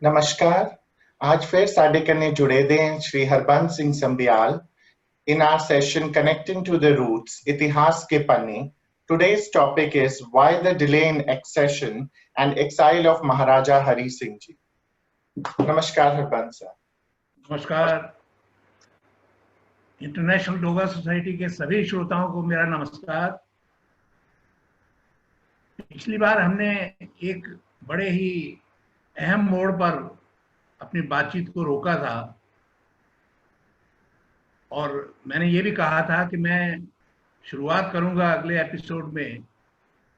नमस्कार। आज फिर साडे कन्ने जुड़े दे Shri Harbans Singh संबियाल in our session Connecting to the Roots, इतिहास के पन्ने. Today's topic is why the delay in accession and exile of Maharaja Hari Singh ji. नमस्कार हरबंस सर. नमस्कार. इंटरनेशनल योगा सोसाइटी के सभी श्रोताओं को मेरा नमस्कार. पिछली बार हमने एक बड़े ही अहम मोड़ पर अपनी बातचीत को रोका था और मैंने ये भी कहा था कि मैं शुरुआत करूंगा अगले एपिसोड में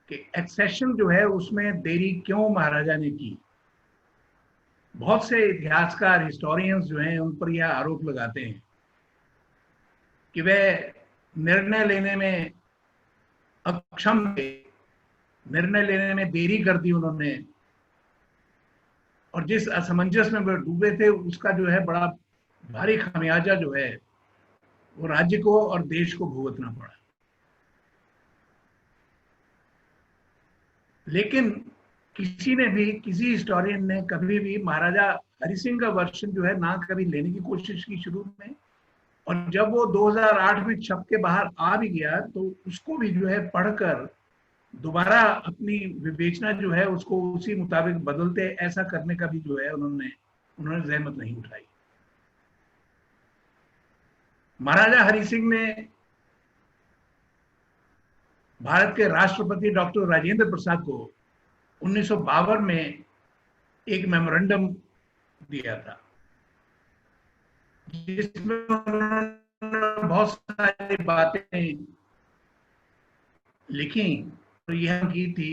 कि एक्सेशन जो है उसमें देरी क्यों महाराजा ने की. बहुत से इतिहासकार हिस्टोरियंस जो हैं उन पर यह आरोप लगाते हैं कि वे निर्णय लेने में अक्षम थे, निर्णय लेने में देरी कर दी उन्होंने, और जिस असमंजस में वे डूबे थे उसका जो है बड़ा भारी खामियाजा जो है वो राज्य को और देश को भुगतना पड़ा. लेकिन किसी हिस्टोरियन ने कभी भी महाराजा हरि सिंह का वर्षन जो है ना कभी लेने की कोशिश की शुरू में, और जब वो 2008 में छप के बाहर आ भी गया तो उसको भी जो है पढ़कर दोबारा अपनी विवेचना जो है उसको उसी मुताबिक बदलते ऐसा करने का भी जो है उन्होंने जहमत नहीं उठाई. महाराजा हरि सिंह ने भारत के राष्ट्रपति डॉक्टर राजेंद्र प्रसाद को 1952 में एक मेमोरेंडम दिया था जिसमें उन्होंने बहुत सारी बातें लिखी. तो यह की थी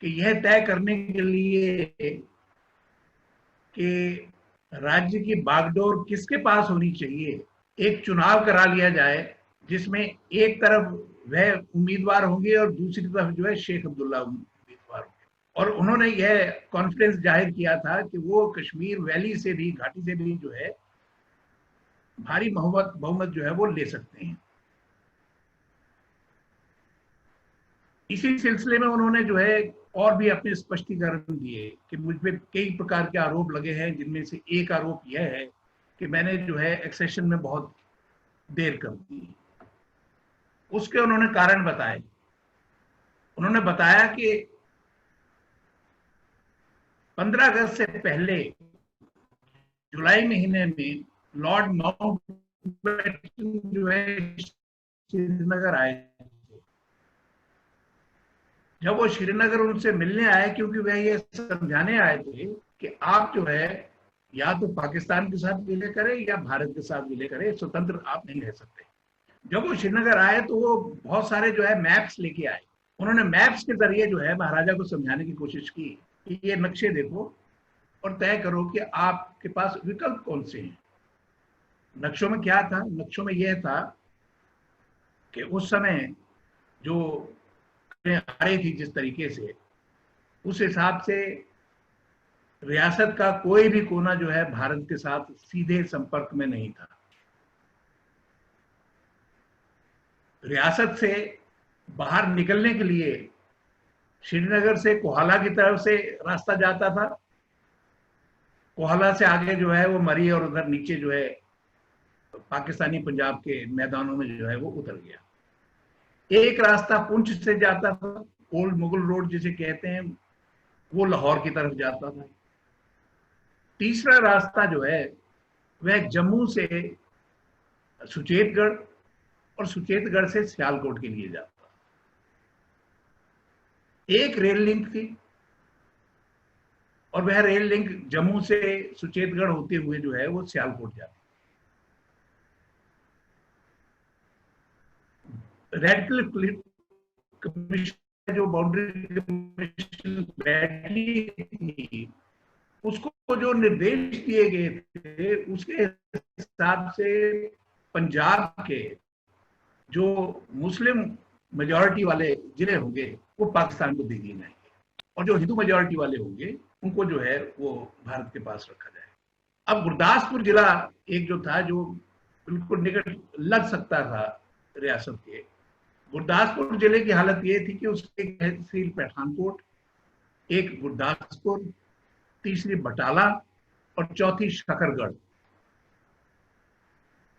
कि यह तय करने के लिए कि राज्य की बागडोर किसके पास होनी चाहिए, एक चुनाव करा लिया जाए जिसमें एक तरफ वह उम्मीदवार होंगे और दूसरी तरफ जो है शेख अब्दुल्ला उम्मीदवार होंगे. और उन्होंने यह कॉन्फिडेंस जाहिर किया था कि वो कश्मीर वैली से भी, घाटी से भी जो है भारी बहुमत जो है वो ले सकते हैं. इसी सिलसिले में उन्होंने जो है और भी अपने स्पष्टीकरण दिए कि मुझ पे कई प्रकार के आरोप लगे हैं, जिनमें से एक आरोप यह है कि मैंने जो है एक्सेशन में बहुत देर कर दी. उसके उन्होंने कारण बताए. उन्होंने बताया कि 15 अगस्त से पहले जुलाई महीने में लॉर्ड माउंटबेटन जो है श्रीनगर आए थे. जब वो श्रीनगर उनसे मिलने आए, क्योंकि वह ये समझाने आए थे कि आप जो है या तो पाकिस्तान के साथ विलय करें या भारत के साथ विलय करें, स्वतंत्र आप नहीं रह सकते. जब वो श्रीनगर आए तो वो बहुत सारे जो है मैप्स लेके आए. उन्होंने मैप्स के जरिए जो है महाराजा को समझाने की कोशिश की कि ये नक्शे देखो और तय करो कि आपके पास विकल्प कौन से हैं. नक्शों में क्या था? नक्शों में यह था कि उस समय जो आ रही थी जिस तरीके से, उस हिसाब से रियासत का कोई भी कोना जो है भारत के साथ सीधे संपर्क में नहीं था. रियासत से बाहर निकलने के लिए श्रीनगर से कोहाला की तरफ से रास्ता जाता था. कोहाला से आगे जो है वो मरी और उधर नीचे जो है पाकिस्तानी पंजाब के मैदानों में जो है वो उतर गया. एक रास्ता पुंछ से जाता था, ओल्ड मुगल रोड जिसे कहते हैं, वो लाहौर की तरफ जाता था. तीसरा रास्ता जो है वह जम्मू से सुचेतगढ़ और सुचेतगढ़ से सियालकोट के लिए जाता था. एक रेल लिंक थी और वह रेल लिंक जम्मू से सुचेतगढ़ होते हुए जो है वो सियालकोट जाती. रेड क्लिफ कमीशन जो बाउंड्री कमीशन बैठी थी, उसको जो निर्देश दिए गए थे उसके हिसाब से पंजाब के जो मुस्लिम मेजॉरिटी वाले जिले होंगे वो पाकिस्तान को दे दिए जाएंगे और जो हिंदू मेजॉरिटी वाले होंगे उनको जो है वो भारत के पास रखा जाए. अब गुरदासपुर जिला एक जो था जो बिल्कुल निकट लग सकता था रियासत के, गुरदासपुर जिले की हालत ये थी कि उसकी तहसील पठानकोट, एक गुरदासपुर, तीसरी बटाला और चौथी शकरगढ़।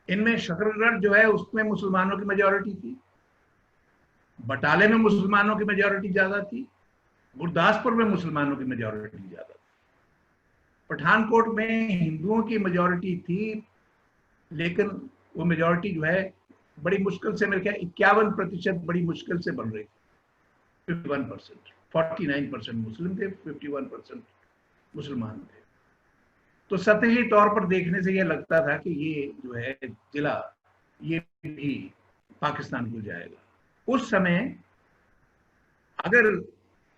इनमें शकरगढ़ जो है उसमें मुसलमानों की मेजॉरिटी थी, बटाले में मुसलमानों की मेजॉरिटी ज्यादा थी, गुरदासपुर में मुसलमानों की मेजॉरिटी ज्यादा थी, पठानकोट में हिंदुओं की मेजॉरिटी थी, लेकिन वो मेजॉरिटी जो है बड़ी मुश्किल से, मेरे ख्याल 51% बड़ी मुश्किल से बन रही थी। 51%, 49% मुस्लिम थे, 51% मुसलमान थे। तो सतही तौर पर देखने से यह लगता था कि ये जो है जिला ये भी पाकिस्तान को जाएगा। उस समय अगर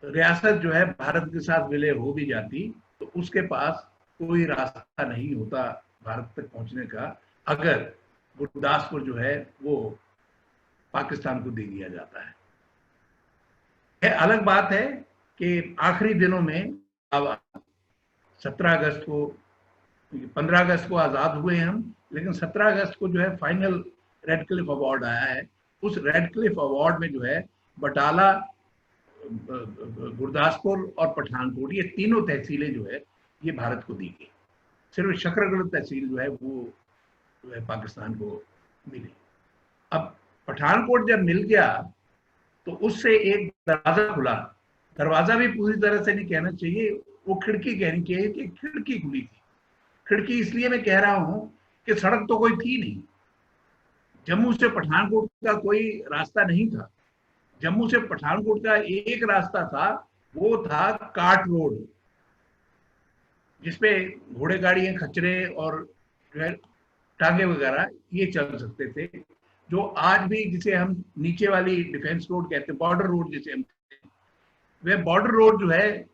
रियासत जो है भारत के साथ विलय हो भी जाती तो उसके पास कोई रास्ता नहीं होता भारत तक पहुंचने का, अगर गुरदासपुर जो है वो पाकिस्तान को दे दिया जाता है। यह अलग बात है कि आखिरी दिनों में, अब 17 अगस्त को, 15 अगस्त को आजाद हुए हम, लेकिन 17 अगस्त को जो है फाइनल रेड क्लिफ अवार्ड आया है। उस रेड क्लिफ अवार्ड में जो है बटाला, गुरदासपुर और पठानकोट, ये तीनों तहसीलें जो है ये भारत को दी गई। सिर्फ शकरगढ़ तहसील जो है वो जो है पाकिस्तान को मिली। अब पठानकोट जब मिल गया तो उससे एक दरवाजा खुला, दरवाजा भी पूरी तरह से नहीं कहना चाहिए, वो खिड़की कहनी चाहिए कि खिड़की खुली थी। खिड़की इसलिए मैं कह रहा हूं कि सड़क तो कोई थी नहीं, जम्मू से पठानकोट का कोई रास्ता नहीं था। जम्मू से पठानकोट का एक रास्ता था, वो था कार्ट रोड, जिसपे घोड़े गाड़ियां, खच्चरे और जो है टांगे वगैरह ये चल सकते थे, जो आज भी जिसे हम नीचे वाली डिफेंस रोड कहते हैं, बॉर्डर रोड जिसे हम, वह बॉर्डर रोड जो है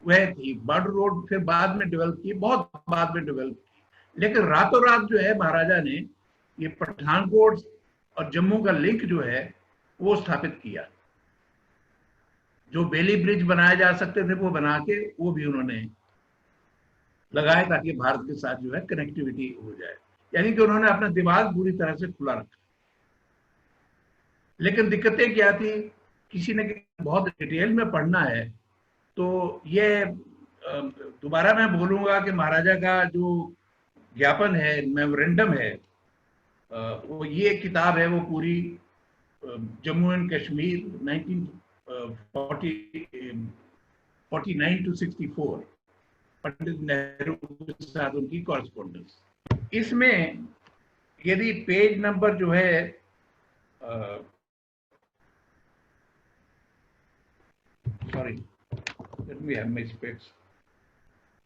वह थी। बॉर्डर रोड फिर बाद में डेवलप की, बहुत बाद में डेवलप की, लेकिन रातों रात जो है महाराजा ने ये पठानकोट और जम्मू का लिंक जो है वो स्थापित किया। जो बेली ब्रिज बनाए जा सकते थे वो बना के वो भी उन्होंने लगाए, ताकि भारत के साथ जो है कनेक्टिविटी हो जाए। यानी कि उन्होंने अपना दिमाग पूरी तरह से खुला रखा। लेकिन दिक्कतें क्या थी, किसी ने बहुत डिटेल में पढ़ना है तो ये दोबारा मैं बोलूंगा कि महाराजा का जो ज्ञापन है, मेमोरेंडम है, वो ये किताब है, वो पूरी जम्मू एंड कश्मीर 1949 to 64, पंडित नेहरू के साथ उनकी कॉरेस्पॉन्डेंस। इसमें यदि पेज नंबर जो है sorry, let me have my specs,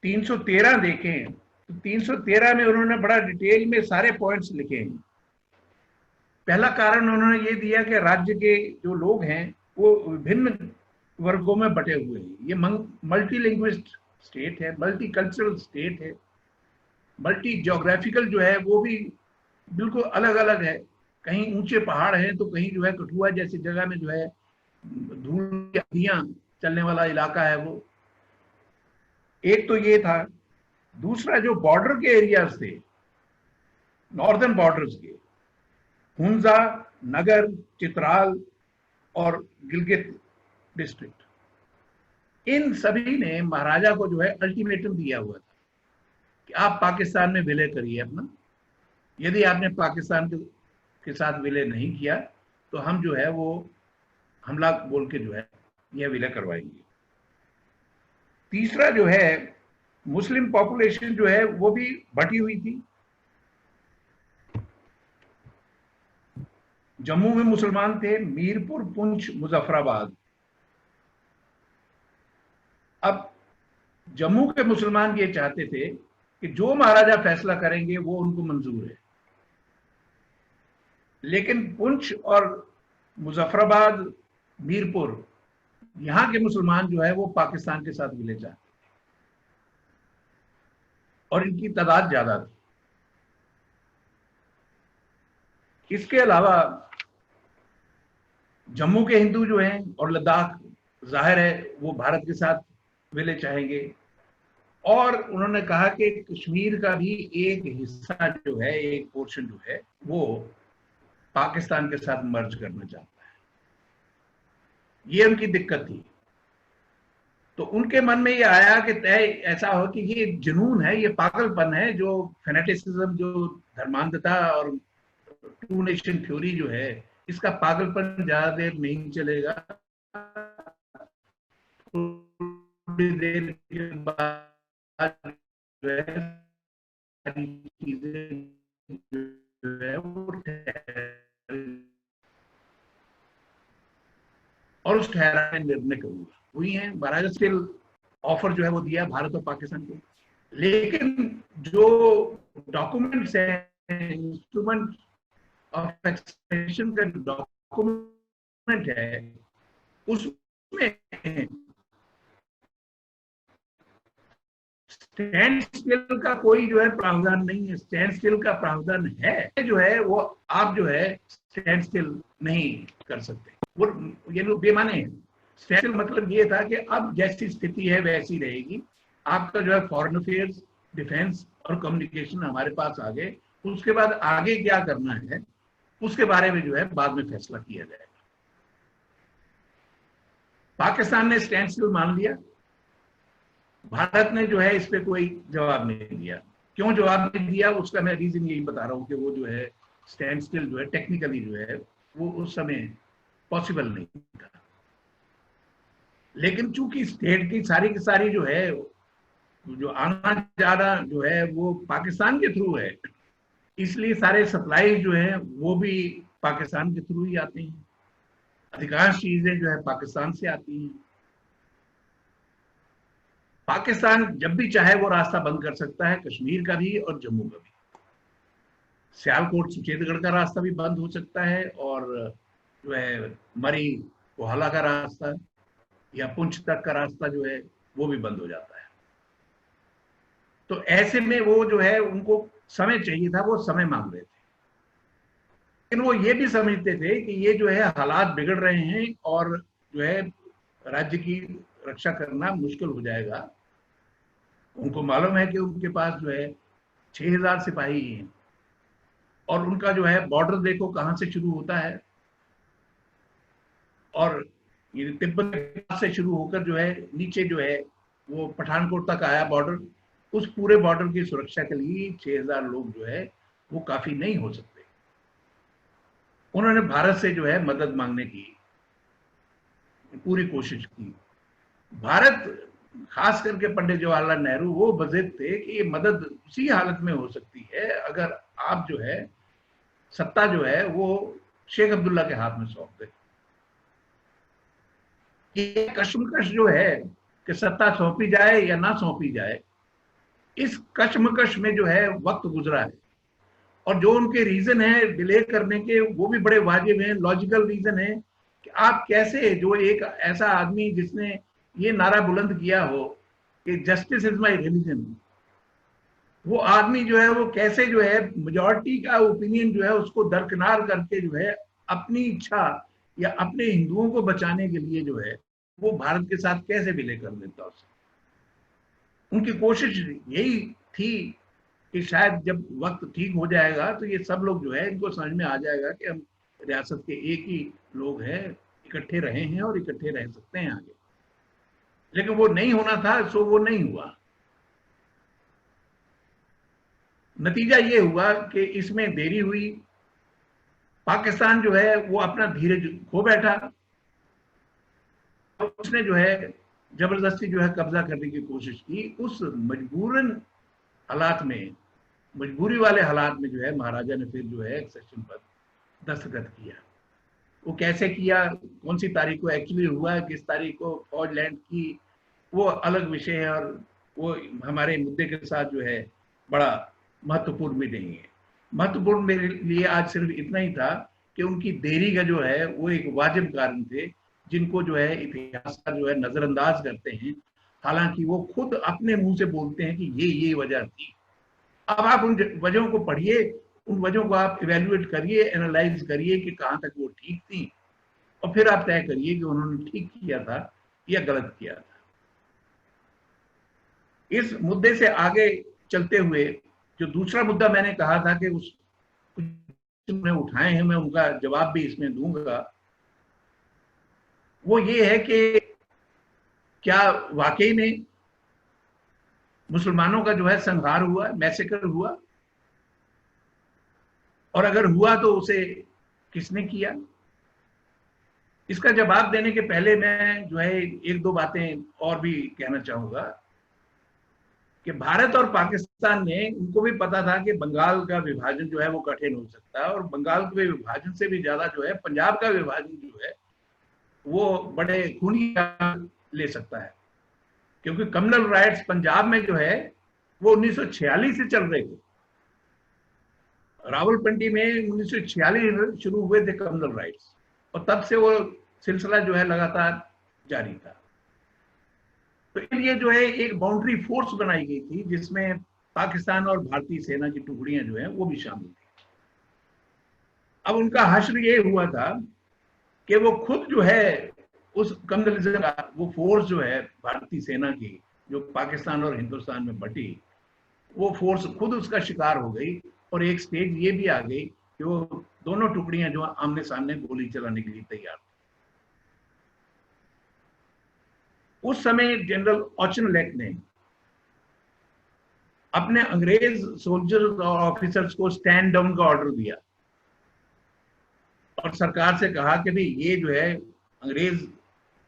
313 देखें तो 313 में उन्होंने बड़ा डिटेल में सारे पॉइंट्स लिखे हैं। पहला कारण उन्होंने ये दिया कि राज्य के जो लोग हैं वो विभिन्न वर्गों में बटे हुए हैं। ये मल्टी लिंग्विस्ट स्टेट है, मल्टी कल्चरल स्टेट है, मल्टी ज्योग्राफिकल जो है वो भी बिल्कुल अलग अलग है। कहीं ऊंचे पहाड़ हैं तो कहीं जो है कठुआ जैसी जगह में जो है धूल की आंधियां चलने वाला इलाका है वो। एक तो ये था। दूसरा, जो बॉर्डर के एरियाज थे, नॉर्दर्न बॉर्डर्स के, हुंजा, नगर, चित्राल और गिलगित डिस्ट्रिक्ट, इन सभी ने महाराजा को जो है अल्टीमेटम दिया हुआ था कि आप पाकिस्तान में विलय करिए अपना। यदि आपने पाकिस्तान के साथ विलय नहीं किया तो हम जो है वो हमला बोल के जो है यह विलय करवाएंगे। तीसरा जो है, मुस्लिम पॉपुलेशन जो है वो भी बटी हुई थी। जम्मू में मुसलमान थे, मीरपुर, पुंछ, मुजफ्फराबाद। अब जम्मू के मुसलमान ये चाहते थे कि जो महाराजा फैसला करेंगे वो उनको मंजूर है, लेकिन पुंछ और मुजफ्फराबाद, मीरपुर, यहां के मुसलमान जो है वो पाकिस्तान के साथ विलय चाहते और इनकी तादाद ज्यादा थी। इसके अलावा जम्मू के हिंदू जो हैं और लद्दाख, जाहिर है वो भारत के साथ विलय चाहेंगे। और उन्होंने कहा कि कश्मीर का भी एक हिस्सा जो है, एक पोर्शन जो है वो पाकिस्तान के साथ मर्ज करना चाहता है। ये उनकी दिक्कत थी। तो उनके मन में ये आया कि तय ऐसा हो कि ये जुनून है, ये पागलपन है, जो फेनेटिसिज्म, जो धर्मांधता और टू नेशन थ्योरी जो है, इसका पागलपन ज्यादा देर नहीं चलेगा। थोड़ी देर के बाद जो है सारी चीजें जो है वो और उस ठहराव में निर्णय हुई है। महाराजा स्टिल ऑफर जो है वो दिया भारत और पाकिस्तान को, लेकिन जो डॉक्यूमेंट्स है, इंस्ट्रूमेंट ऑफ एक्सटेंशन का डॉक्यूमेंट है, उसमें स्टैंड स्टिल का कोई जो है प्रावधान नहीं है। स्टैंड स्टिल का प्रावधान है जो है वो आप जो है स्टैंड स्टिल नहीं कर सकते, वो ये लोग बेमाने हैं। स्टैंड स्टिल मतलब ये था कि अब जैसी स्थिति है वैसी रहेगी, आपका जो है फॉरेन अफेयर्स, डिफेंस और कम्युनिकेशन हमारे पास आ गए, उसके बाद आगे क्या करना है उसके बारे में जो है बाद में फैसला किया जाएगा। पाकिस्तान ने स्टैंड स्टिल मान लिया, भारत ने जो है इस पे कोई जवाब नहीं दिया। क्यों जवाब नहीं दिया उसका मैं रीजन यही बता रहा हूँ कि वो जो है स्टैंड स्टिल जो है टेक्निकली जो है वो उस समय पॉसिबल नहीं था। लेकिन चूंकि स्टेट की सारी जो है जो आना जाना जो है वो पाकिस्तान के थ्रू है, इसलिए सारे सप्लाई जो है वो भी पाकिस्तान के थ्रू ही आते हैं। अधिकांश चीजें जो है पाकिस्तान से आती हैं। पाकिस्तान जब भी चाहे वो रास्ता बंद कर सकता है, कश्मीर का भी और जम्मू का भी। सियालकोट सुचेतगढ़ का रास्ता भी बंद हो सकता है, और जो है मरी कोहाला का रास्ता या पुंछ तक का रास्ता जो है वो भी बंद हो जाता है। तो ऐसे में वो जो है उनको समय चाहिए था, वो समय मांग रहे थे। लेकिन वो ये भी समझते थे कि ये जो है हालात बिगड़ रहे हैं और जो है राज्य की रक्षा करना मुश्किल हो जाएगा। उनको मालूम है कि उनके पास जो है 6000 सिपाही हैं, और उनका जो है बॉर्डर देखो कहां से शुरू होता है, और ये तिब्बत से शुरू होकर जो है नीचे जो है वो पठानकोट तक आया बॉर्डर। उस पूरे बॉर्डर की सुरक्षा के लिए 6000 लोग जो है वो काफी नहीं हो सकते। उन्होंने भारत से जो है मदद मांगने की पूरी कोशिश की। भारत, खास करके पंडित जवाहरलाल नेहरू, वो बज़िद थे कि ये मदद उसी हालत में हो सकती है अगर आप जो है सत्ता जो है वो शेख अब्दुल्ला के हाथ में सौंप दे। ये कश्मकश जो है कि सत्ता सौंपी जाए या ना सौंपी जाए, इस कश्मकश में जो है वक्त गुजरा है, और जो उनके रीजन है डिले करने के वो भी बड़े वाजिब हैं, लॉजिकल रीजन है कि आप कैसे, जो एक ऐसा आदमी जिसने ये नारा बुलंद किया हो कि जस्टिस इज माय रिलीजन, वो आदमी जो है वो कैसे जो है मेजॉरिटी का ओपिनियन जो है उसको दरकिनार करके जो है अपनी इच्छा या अपने हिंदुओं को बचाने के लिए जो है वो भारत के साथ कैसे विलय कर देता उसे। उनकी कोशिश यही थी कि शायद जब वक्त ठीक हो जाएगा तो ये सब लोग जो है इनको समझ में आ जाएगा कि हम रियासत के एक ही लोग हैं, इकट्ठे रहे हैं और इकट्ठे रह सकते हैं आगे। लेकिन वो नहीं होना था, सो वो नहीं हुआ। नतीजा ये हुआ कि इसमें देरी हुई, पाकिस्तान जो है वो अपना धीरज खो बैठा, और उसने जो है जबरदस्ती जो है कब्जा करने की कोशिश की। उस मजबूरन हालात में, मजबूरी वाले हालात में जो है महाराजा ने फिर जो है एक्सेशन पर दस्तखत किया। वो कैसे किया, कौन सी तारीख को एक्चुअली हुआ, किस तारीख को फौज लैंड की, वो अलग विषय है, और वो हमारे मुद्दे के साथ जो है बड़ा महत्वपूर्ण भी नहीं है। महत्वपूर्ण मेरे लिए आज सिर्फ इतना ही था कि उनकी देरी का जो है वो एक वाजिब कारण थे, जिनको जो है इतिहासकार जो है नजरअंदाज करते हैं, हालांकि वो खुद अपने मुंह से बोलते हैं कि ये वजह थी। अब आप उन वजहों को पढ़िए, उन वजहों को आप इवेल्युएट करिए, एनालाइज करिए कि कहां तक वो ठीक थी, और फिर आप तय करिए कि उन्होंने ठीक किया था या गलत किया था। इस मुद्दे से आगे चलते हुए जो दूसरा मुद्दा मैंने कहा था कि उस उठाए हैं, मैं उनका जवाब भी इसमें दूंगा, वो ये है कि क्या वाकई में मुसलमानों का जो है संहार हुआ, मैसेकर हुआ, और अगर हुआ तो उसे किसने किया? इसका जवाब देने के पहले मैं जो है एक दो बातें और भी कहना चाहूंगा कि भारत और पाकिस्तान ने, उनको भी पता था कि बंगाल का विभाजन जो है वो कठिन हो सकता है, और बंगाल के विभाजन से भी ज्यादा जो है पंजाब का विभाजन जो है वो बड़े खूनी ले सकता है, क्योंकि कम्युनल राइट्स पंजाब में जो है वो 1946 से चल रहे थे। रावलपिंडी में 1946 शुरू हुए थे कम्युनल राइट्स, और तब से वो सिलसिला जो है लगातार जारी था। तो इसलिए जो है एक बाउंड्री फोर्स बनाई गई थी जिसमें पाकिस्तान और भारतीय सेना की टुकड़ियां जो है वो भी शामिल थी। अब उनका हश्र ये हुआ था कि वो खुद जो है उस कम्युनलिज्म का वो फोर्स जो है भारतीय सेना की, जो पाकिस्तान और हिंदुस्तान में बटी, वो फोर्स खुद उसका शिकार हो गई, और एक स्टेज ये भी आ गई कि वो दोनों टुकड़ियां जो आमने सामने गोली चलाने के लिए तैयार थी। उस समय जनरल ऑचनलेक ने अपने अंग्रेज सोल्जर्स और ऑफिसर्स को स्टैंड डाउन का ऑर्डर दिया, और सरकार से कहा कि भाई ये जो है अंग्रेज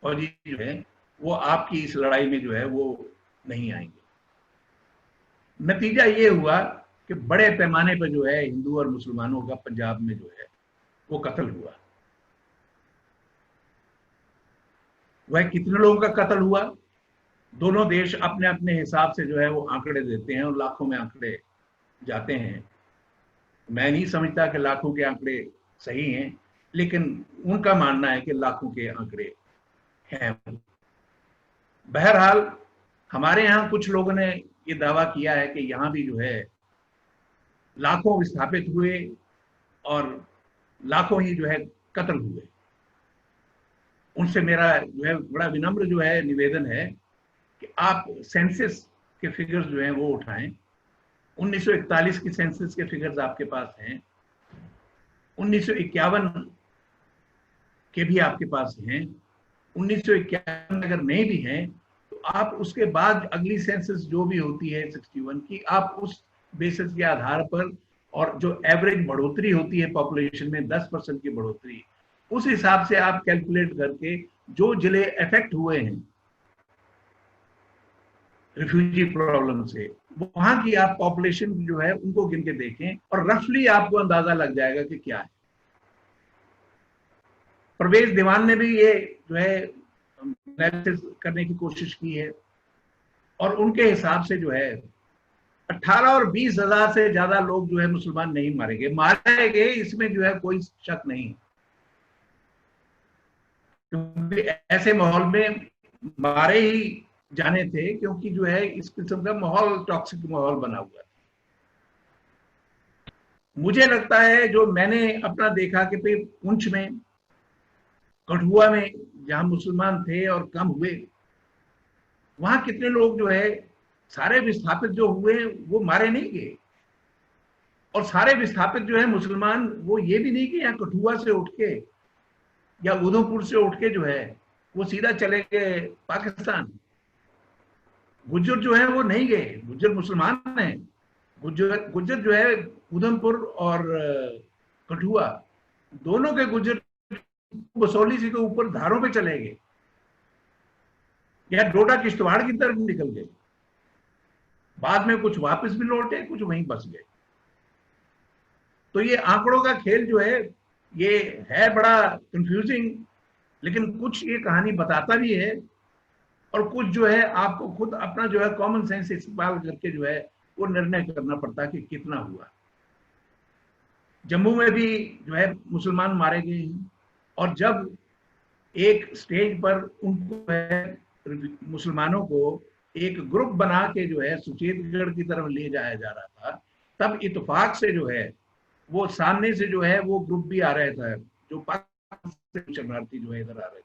फौजी जो है वो आपकी इस लड़ाई में जो है वो नहीं आएंगे। नतीजा ये हुआ कि बड़े पैमाने पर जो है हिंदू और मुसलमानों का पंजाब में जो है वो कत्ल हुआ। वह कितने लोगों का कत्ल हुआ, दोनों देश अपने अपने हिसाब से जो है वो आंकड़े देते हैं, और लाखों में आंकड़े जाते हैं। मैं नहीं समझता कि लाखों के आंकड़े सही हैं, लेकिन उनका मानना है कि लाखों के आंकड़े हैं। बहरहाल हमारे यहाँ कुछ लोगों ने ये दावा किया है कि यहाँ भी जो है लाखों विस्थापित हुए और लाखों ही जो है कत्ल हुए। उनसे मेरा जो है बड़ा विनम्र जो है निवेदन है कि आप सेंसस के फिगर्स जो हैं वो उठाएं। 1941 की सेंसस के फिगर्स आपके पास हैं, 1951 के भी आपके पास हैं, 1951 अगर नहीं भी हैं तो आप उसके बाद अगली सेंसस जो भी होती है 61 की, आप उस बेसिस के आधार पर, और जो एवरेज बढ़ोतरी होती है पॉपुलेशन में 10% की बढ़ोतरी, उस हिसाब से आप कैलकुलेट करके जो जिले इफेक्ट हुए हैं रिफ्यूजी प्रॉब्लम से, वहां की आप पॉपुलेशन जो है उनको गिन के देखें, और रफली आपको अंदाजा लग जाएगा कि क्या है। परवेज दीवान ने भी ये जो है एनालिसिस करने की कोशिश की है, और उनके हिसाब से जो है 18 और 20 हजार से ज्यादा लोग जो है मुसलमान नहीं मारे गए। मारे गए इसमें जो है कोई शक नहीं, क्योंकि ऐसे माहौल में मारे ही जाने थे, क्योंकि जो है इस किस्म का माहौल टॉक्सिक माहौल बना हुआ है। मुझे लगता है जो मैंने अपना देखा कि भाई पुंछ में, कठुआ में जहां मुसलमान थे और कम हुए, वहां कितने लोग जो है सारे विस्थापित जो हुए वो मारे नहीं गए, और सारे विस्थापित जो है मुसलमान वो ये भी नहीं कि यहाँ कठुआ से उठ के या उधमपुर से उठ के जो है वो सीधा चले गए पाकिस्तान। गुज्जर जो है वो नहीं गए, गुज्जर मुसलमान हैं। गुज्जर जो है उधमपुर और कठुआ दोनों के गुज्जर बसौली से के ऊपर धारों पे चले गए, या डोडा किश्तवाड़ की तरफ निकल गए। बाद में कुछ वापस भी लौटे, कुछ वहीं बस गए। तो ये आंकड़ों का खेल जो है ये है बड़ा कंफ्यूजिंग, लेकिन कुछ ये कहानी बताता भी है, और कुछ जो है आपको खुद अपना जो है कॉमन सेंस इस्तेमाल करके जो है वो निर्णय करना पड़ता है कि कितना हुआ। जम्मू में भी जो है मुसलमान मारे गए हैं, और जब एक स्टेज पर उनको है मुसलमानों को एक ग्रुप बना के जो है सुचेतगढ़ की तरफ ले जाया जा रहा था, तब इत्तेफाक से जो है वो सामने से जो है वो ग्रुप भी आ रहा था, जो पाकिस्तान से शरणार्थी जो है इधर आ रहे थे।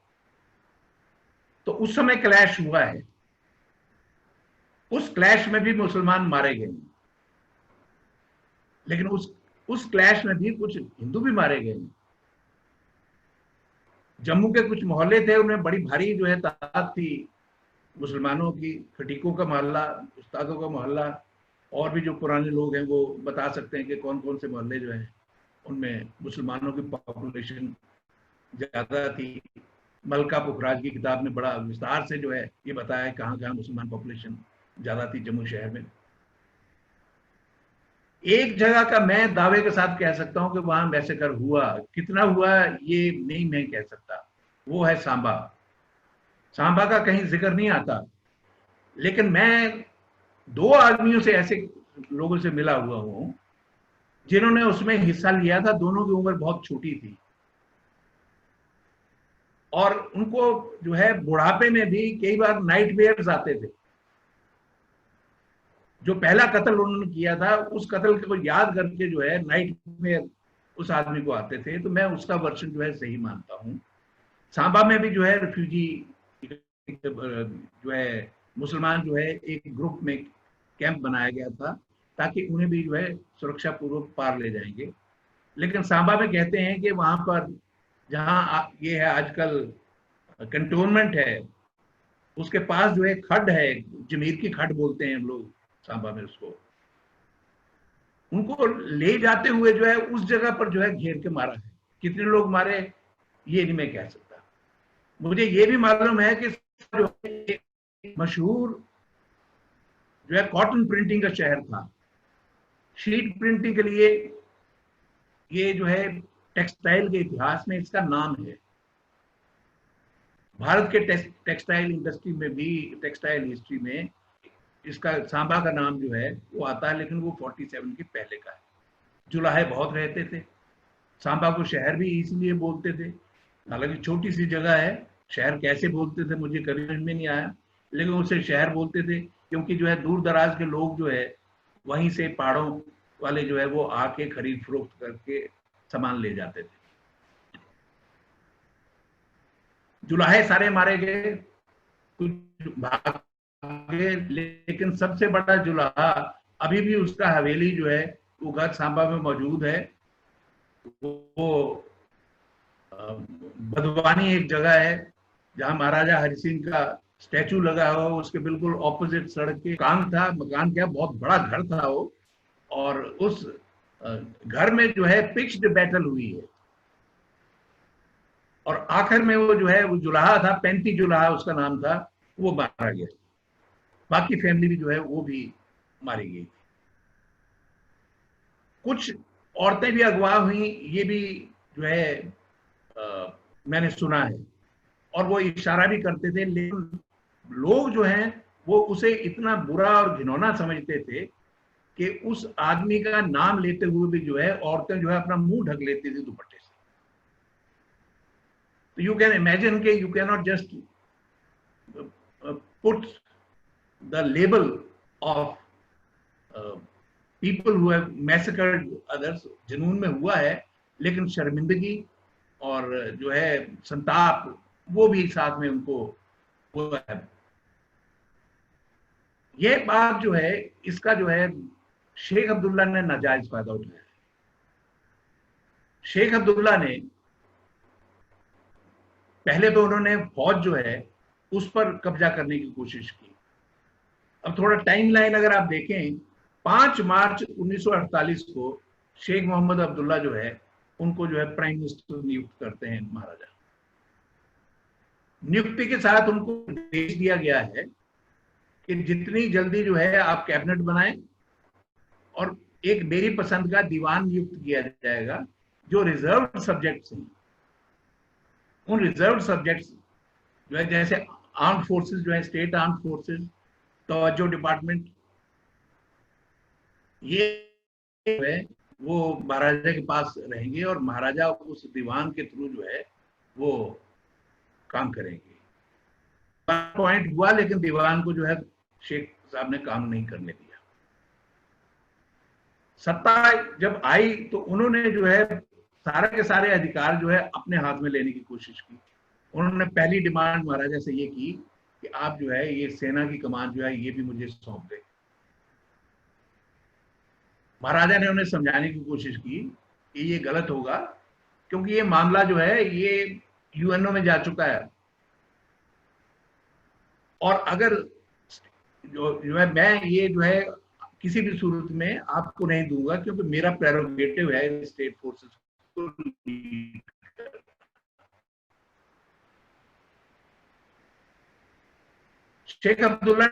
तो उस समय क्लैश हुआ है, उस क्लैश में भी मुसलमान मारे गए, लेकिन उस क्लैश में भी कुछ हिंदू भी मारे गए। जम्मू के कुछ मोहल्ले थे, उनमें बड़ी भारी जो है तादाद थी मुसलमानों की खटीकों का मोहल्ला, उस्तादों का मोहल्ला, और भी जो पुराने लोग हैं वो बता सकते हैं कि कौन कौन से मोहल्ले जो हैं उनमें मुसलमानों की पॉपुलेशन ज्यादा थी। मलका पुखराज की किताब में बड़ा विस्तार से जो है ये बताया है कहाँ कहाँ मुसलमान पॉपुलेशन ज्यादा थी जम्मू शहर में। एक जगह का मैं दावे के साथ कह सकता हूं कि वहां मैसेकर हुआ, कितना हुआ ये नहीं मैं कह सकता, वो है सांबा। सांबा का कहीं जिक्र नहीं आता, लेकिन मैं दो आदमियों से, ऐसे लोगों से मिला हुआ हूं जिन्होंने उसमें हिस्सा लिया था। दोनों की उम्र बहुत छोटी थी और उनको जो है बुढ़ापे में भी कई बार नाइट मेयर्स आते थे। जो पहला कत्ल उन्होंने किया था उस कत्ल को याद करके जो है नाइट मेयर उस आदमी को आते थे, तो मैं उसका वर्षन जो है सही मानता हूं। सांबा में भी जो है रिफ्यूजी जो है मुसलमान जो है एक ग्रुप में कैंप बनाया गया था ताकि उन्हें भी जो है सुरक्षा पूर्वक पार ले जाएंगे। लेकिन सांबा में कहते हैं कि वहां पर जहां ये है आजकल कंटोनमेंट है, उसके पास जो है खड्ड है, जमीर की खड्ड बोलते हैं हम लोग सांबा में उसको, उनको ले जाते हुए जो है उस जगह पर जो है घेर के मारा है। कितने लोग मारे ये नहीं मैं कह सकता। मुझे ये भी मालूम है कि जो है मशहूर जो है कॉटन प्रिंटिंग का शहर था, शीट प्रिंटिंग के लिए ये जो है टेक्सटाइल के इतिहास में इसका नाम है। भारत के टेक्सटाइल इंडस्ट्री में भी, टेक्सटाइल हिस्ट्री में इसका सांबा का नाम जो है वो आता है, लेकिन वो 47 के पहले का है। जुलाहे बहुत रहते थे। सांबा को शहर भी इसलिए बोलते थे, हालांकि छोटी सी जगह है, शहर कैसे बोलते थे मुझे कभी समझ में नहीं आया, लेकिन उसे शहर बोलते थे क्योंकि जो है दूर दराज के लोग जो है वहीं से पहाड़ों वाले जो है वो आके खरीद फरोख्त करके सामान ले जाते थे। जुलाहे सारे मारे गए, कुछ भागे, लेकिन सबसे बड़ा जुलाहा अभी भी उसका हवेली जो है वो गढ़ सांबा में मौजूद है। वो बदवानी एक जगह है जहां महाराजा हरि सिंह का स्टैचू लगा हुआ, उसके बिल्कुल ऑपोजिट सड़क के मकान था, मकान क्या बहुत बड़ा घर था वो। और उस घर में जो है पिच्ड बैटल हुई है और आखिर में वो जो है वो जुलाहा था, 35 जुलाहा उसका नाम था, वो मारा गया। बाकी फैमिली भी जो है वो भी मारी गई। कुछ औरतें भी अगवा हुई, ये भी जो है मैंने सुना है, और वो इशारा भी करते थे, लेकिन लोग जो हैं वो उसे इतना बुरा और घिनौना समझते थे कि उस आदमी का नाम लेते हुए भी जो है औरतें जो है अपना मुंह ढक लेती थी दुपट्टे से। तो यू कैन इमेजिन के you can not just put the label of people who have massacred others. जुनून में हुआ है, लेकिन शर्मिंदगी और जो है संताप वो भी साथ में उनको हुआ है। ये बात जो है इसका जो है शेख अब्दुल्ला ने नाजायज फायदा उठाया। शेख अब्दुल्ला ने पहले तो उन्होंने फौज जो है उस पर कब्जा करने की कोशिश की। अब थोड़ा टाइमलाइन अगर आप देखें, 5 मार्च 1948 को शेख मोहम्मद अब्दुल्ला जो है उनको जो है प्राइम मिनिस्टर नियुक्त करते हैं महाराजा। नियुक्ति के साथ उनको निर्देश दिया गया है कि जितनी जल्दी जो है आप कैबिनेट बनाएं और एक मेरी पसंद का दीवान नियुक्त किया जाएगा जो रिजर्व सब्जेक्ट्स हैं। उन रिजर्व सब्जेक्ट्स जो है जैसे आर्म्ड फोर्सेस जो है, स्टेट आर्म्ड फोर्सेस, तवज्जो डिपार्टमेंट, ये है वो महाराजा के पास रहेंगे और महाराजा उस दीवान के थ्रू जो है वो काम करेंगे। पॉइंट हुआ, लेकिन दीवान को जो है शेख साहब ने काम नहीं करने दिया। सत्ता जब आई तो उन्होंने जो है सारे के सारे अधिकार जो है अपने हाथ में लेने की कोशिश की। उन्होंने पहली डिमांड महाराजा से ये की कि आप जो है ये सेना की कमान जो है ये भी मुझे सौंप दें। महाराजा ने उन्हें समझाने की कोशिश की कि ये गलत होगा, क्योंकि ये मामला जो है ये यूएनओ में जा चुका है और अगर जो है मैं ये जो है किसी भी सूरत में आपको नहीं दूंगा, क्योंकि मेरा प्रेरोगेटिव है स्टेट फोर्सेस को lead करना। शेख अब्दुल्ला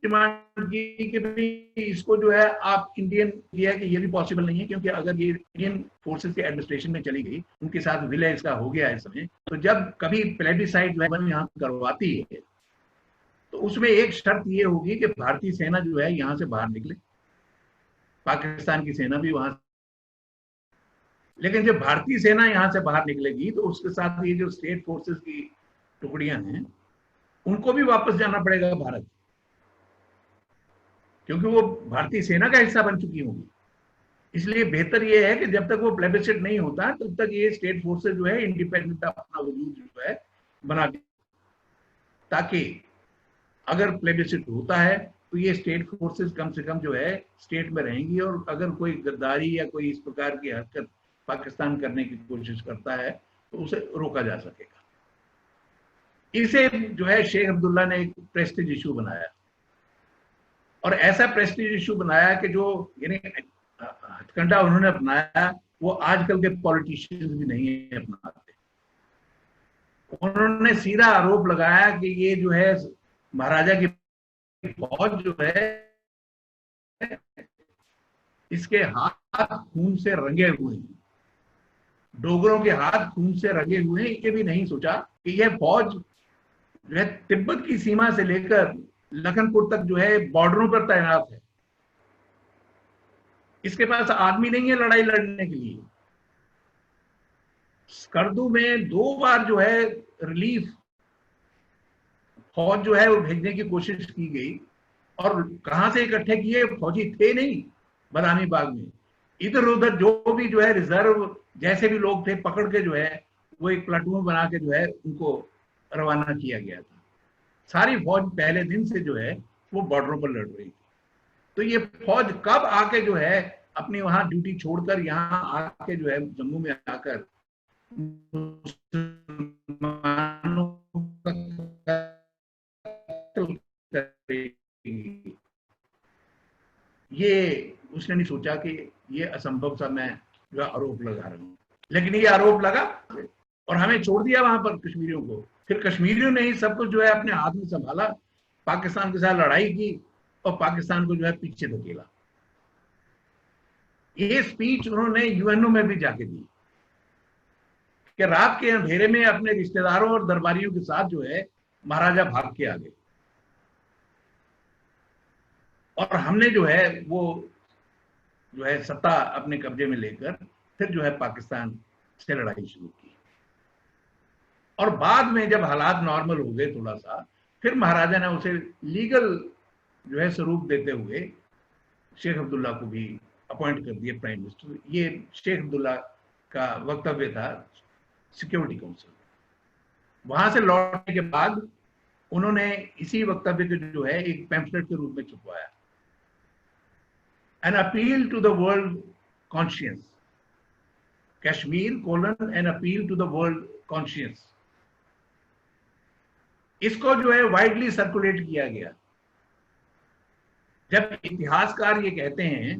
डिमांड की कि भाई इसको जो है आप इंडियन किया कि ये भी पॉसिबल नहीं है, क्योंकि अगर ये इंडियन फोर्सेस के एडमिनिस्ट्रेशन में चली गई, उनके साथ विलय इसका हो गया इस समय, तो जब कभी प्लेबिसाइड यहाँ करवाती है तो उसमें एक शर्त ये होगी कि भारतीय सेना जो है यहाँ से बाहर निकले, पाकिस्तान की सेना भी वहां। लेकिन जब भारतीय सेना यहाँ से बाहर निकलेगी तो उसके साथ ये जो स्टेट फोर्सेस की टुकड़ियां हैं उनको भी वापस जाना पड़ेगा भारत, क्योंकि वो भारतीय सेना का हिस्सा बन चुकी होंगी। इसलिए बेहतर ये है कि जब तक वो प्लेबिसाइड नहीं होता तब तक ये स्टेट फोर्सेस जो है इंडिपेंडेंट अपना वजूद जो है बना के, ताकि अगर प्लेबिसाइड होता है तो ये स्टेट फोर्सेस कम से कम जो है स्टेट में रहेंगी, और अगर कोई गद्दारी या कोई इस प्रकार की हरकत पाकिस्तान करने की कोशिश करता है तो उसे रोका जा सकेगा। इसे जो है शेख अब्दुल्ला ने एक प्रेस्टीज इशू बनाया, और ऐसा प्रेस्टीज इशू बनाया कि जो यानी हथकंडा उन्होंने अपनाया वो आजकल के पॉलिटिशियंस भी नहीं अपनाते। उन्होंने सीधा आरोप लगाया कि ये जो है महाराजा की फौज जो है इसके हाथ खून से रंगे हुए हैं, डोगरों के हाथ खून से रंगे हुए हैं। ये भी नहीं सोचा कि यह फौज जो है तिब्बत की सीमा से लेकर लखनपुर तक जो है बॉर्डरों पर तैनात है, इसके पास आदमी नहीं है लड़ाई लड़ने के लिए। स्कर्दू में 2 बार जो है रिलीफ फौज जो है वो भेजने की कोशिश की गई, और कहां से इकट्ठे किए, फौजी थे नहीं बदामी बाग में, इधर उधर जो भी जो है रिजर्व जैसे भी लोग थे पकड़ के जो है वो एक प्लाटून बना के जो है उनको रवाना किया गया था। सारी फौज पहले दिन से जो है वो बॉर्डरों पर लड़ रही थी। तो ये फौज कब आके जो है अपनी वहां ड्यूटी छोड़कर यहाँ आके जो है जम्मू में आकर मुसलमानों का ये उसने नहीं सोचा कि ये असंभव सा मैं जो आरोप लगा रहा हूं। लेकिन ये आरोप लगा और हमें छोड़ दिया वहां पर कश्मीरियों को। फिर कश्मीरियों ने ही सब कुछ जो है अपने हाथ में संभाला, पाकिस्तान के साथ लड़ाई की और पाकिस्तान को जो है पीछे धकेला। ये स्पीच उन्होंने यूएनओ में भी जाके दी कि रात के अंधेरे में अपने रिश्तेदारों और दरबारियों के साथ जो है महाराजा भाग के आ गए, और हमने जो है वो जो है सत्ता अपने कब्जे में लेकर फिर जो है पाकिस्तान से लड़ाई शुरू की। और बाद में जब हालात नॉर्मल हो गए थोड़ा सा, फिर महाराजा ने उसे लीगल जो है स्वरूप देते हुए शेख अब्दुल्ला को भी अपॉइंट कर दिया प्राइम मिनिस्टर। ये शेख अब्दुल्ला का वक्तव्य था सिक्योरिटी काउंसिल। वहां से लौटने के बाद उन्होंने इसी वक्तव्य को जो है एक पैम्फलेट के रूप में छुपवाया, an appeal to the world conscious, Kashmir an appeal to the world conscious. इसको जो है वाइडली सर्कुलेट किया गया। जब इतिहासकार ये कहते हैं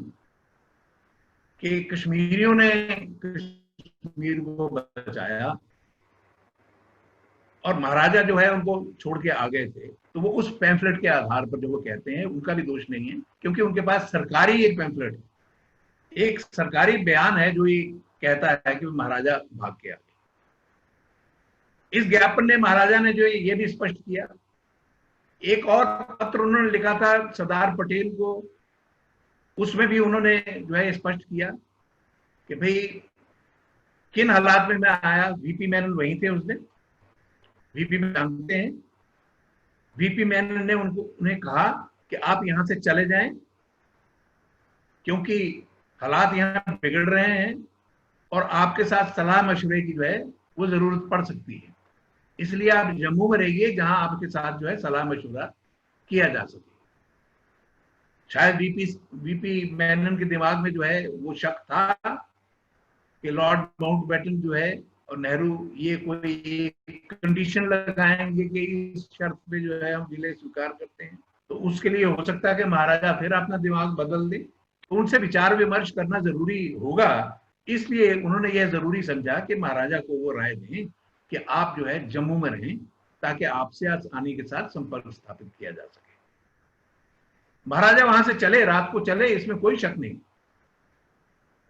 कि कश्मीरियों ने कश्मीर को बचाया और महाराजा जो है उनको छोड़ के आ गए थे, तो वो उस पैम्फलेट के आधार पर जो वो कहते हैं उनका भी दोष नहीं है, क्योंकि उनके पास सरकारी एक पैम्फलेट है, एक सरकारी बयान है जो ये कहता है कि महाराजा भाग के आ गए। इस ज्ञापन ने महाराजा ने जो ये भी स्पष्ट किया। एक और पत्र उन्होंने लिखा था सरदार पटेल को, उसमें भी उन्होंने जो है स्पष्ट किया कि भाई किन हालात में मैं आया। वीपी मेनन वहीं थे उस दिन, वीपी में जानते हैं। वीपी मेनन ने उन्हें कहा कि आप यहां से चले जाएं, क्योंकि हालात यहाँ बिगड़ रहे हैं और आपके साथ सलाह मशवरे की जो है वो जरूरत पड़ सकती है, इसलिए आप जम्मू में रहिए जहां आपके साथ जो है सलाह मशवरा किया जा सके। शायद वीपी मेनन के दिमाग में जो है वो शक था कि लॉर्ड माउंटबेटन जो है और नेहरू ये कोई एक कंडीशन लगाएंगे कि इस शर्त पे जो है हम विलय स्वीकार करते हैं, तो उसके लिए हो सकता है कि महाराजा फिर अपना दिमाग बदल दे। तो उनसे विचार विमर्श करना जरूरी होगा, इसलिए उन्होंने यह जरूरी समझा कि महाराजा को वो राय दें कि आप जो है जम्मू में रहें, ताकि आपसे आसानी के साथ संपर्क स्थापित किया जा सके। महाराजा वहां से चले, रात को चले, इसमें कोई शक नहीं।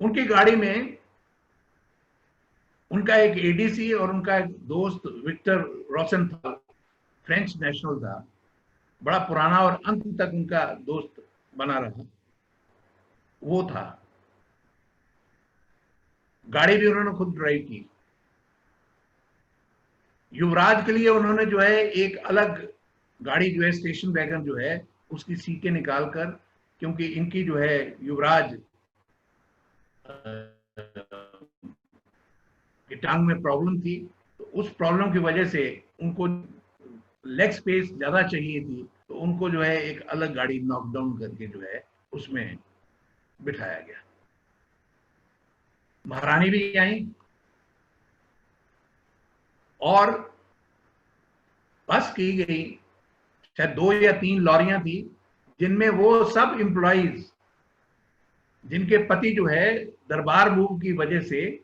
उनकी गाड़ी में उनका एक एडीसी और उनका एक दोस्त विक्टर रोशन था, फ्रेंच नेशनल था, बड़ा पुराना और अंत तक उनका दोस्त बना रहा, वो था। गाड़ी भी उन्होंने खुद ड्राइव की। युवराज के लिए उन्होंने जो है एक अलग गाड़ी जो है, स्टेशन वैगन जो है, उसकी सीटें निकालकर, क्योंकि इनकी जो है युवराज की टांग में प्रॉब्लम थी, तो उस प्रॉब्लम की वजह से उनको लेग स्पेस ज्यादा चाहिए थी, तो उनको जो है एक अलग गाड़ी नॉकडाउन करके जो है उसमें बिठाया गया। महारानी भी आई और बस की गई, शायद 2 या 3 लॉरियां थी, जिनमें वो सब एम्प्लॉइज जिनके पति जो है दरबार मूव की वजह से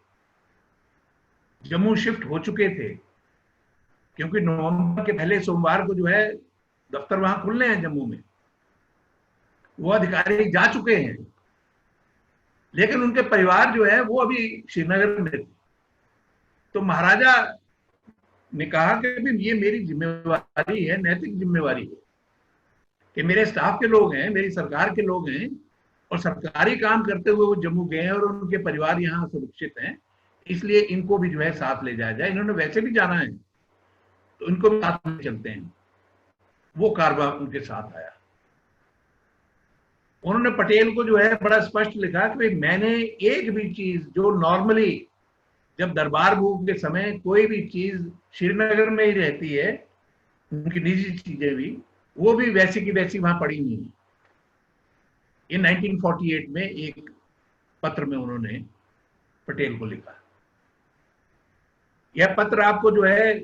जम्मू शिफ्ट हो चुके थे, क्योंकि नवंबर के पहले सोमवार को जो है दफ्तर वहां खुलने हैं जम्मू में, वो अधिकारी जा चुके हैं, लेकिन उनके परिवार जो है वो अभी श्रीनगर में थे। तो महाराजा ने कहा कि ये मेरी जिम्मेवारी है, नैतिक जिम्मेवारी है कि मेरे स्टाफ के लोग हैं, मेरी सरकार के लोग हैं, और सरकारी काम करते हुए वो जम्मू गए हैं और उनके परिवार यहाँ सुरक्षित हैं, इसलिए इनको भी जो है साथ ले जाया जाए। इन्होंने वैसे भी जाना है, तो इनको भी साथ में चलते हैं। वो कारवा उनके साथ आया। उन्होंने पटेल को जो है बड़ा स्पष्ट लिखा कि भाई मैंने एक भी चीज जो नॉर्मली जब दरबार मूव के समय कोई भी चीज श्रीनगर में ही रहती है, उनकी निजी चीजें भी, वो भी वैसी की वैसी वहां पड़ी नहीं है। ये 1948 में एक पत्र में उन्होंने पटेल को लिखा। यह पत्र आपको जो है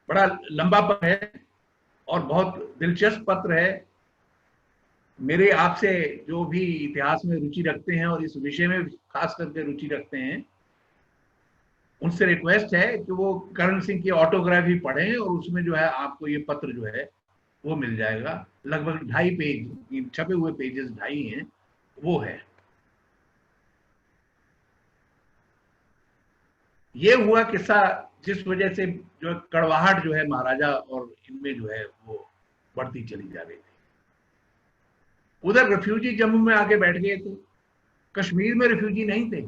बड़ा लंबा पत्र है और बहुत दिलचस्प पत्र है। मेरे आपसे जो भी इतिहास में रुचि रखते हैं और इस विषय में खास करके रुचि रखते हैं, उनसे रिक्वेस्ट है कि वो करण सिंह की ऑटोग्राफी पढ़ें, और उसमें जो है आपको ये पत्र जो है वो मिल जाएगा। लगभग 2.5 पेज, छपे हुए पेजेस 2.5 हैं, वो है। ये हुआ किस्सा जिस वजह से जो कड़वाहट जो है महाराजा और इनमें जो है वो बढ़ती चली जा रही थी। उधर रिफ्यूजी जम्मू में आके बैठ गए थे, कश्मीर में रिफ्यूजी नहीं थे,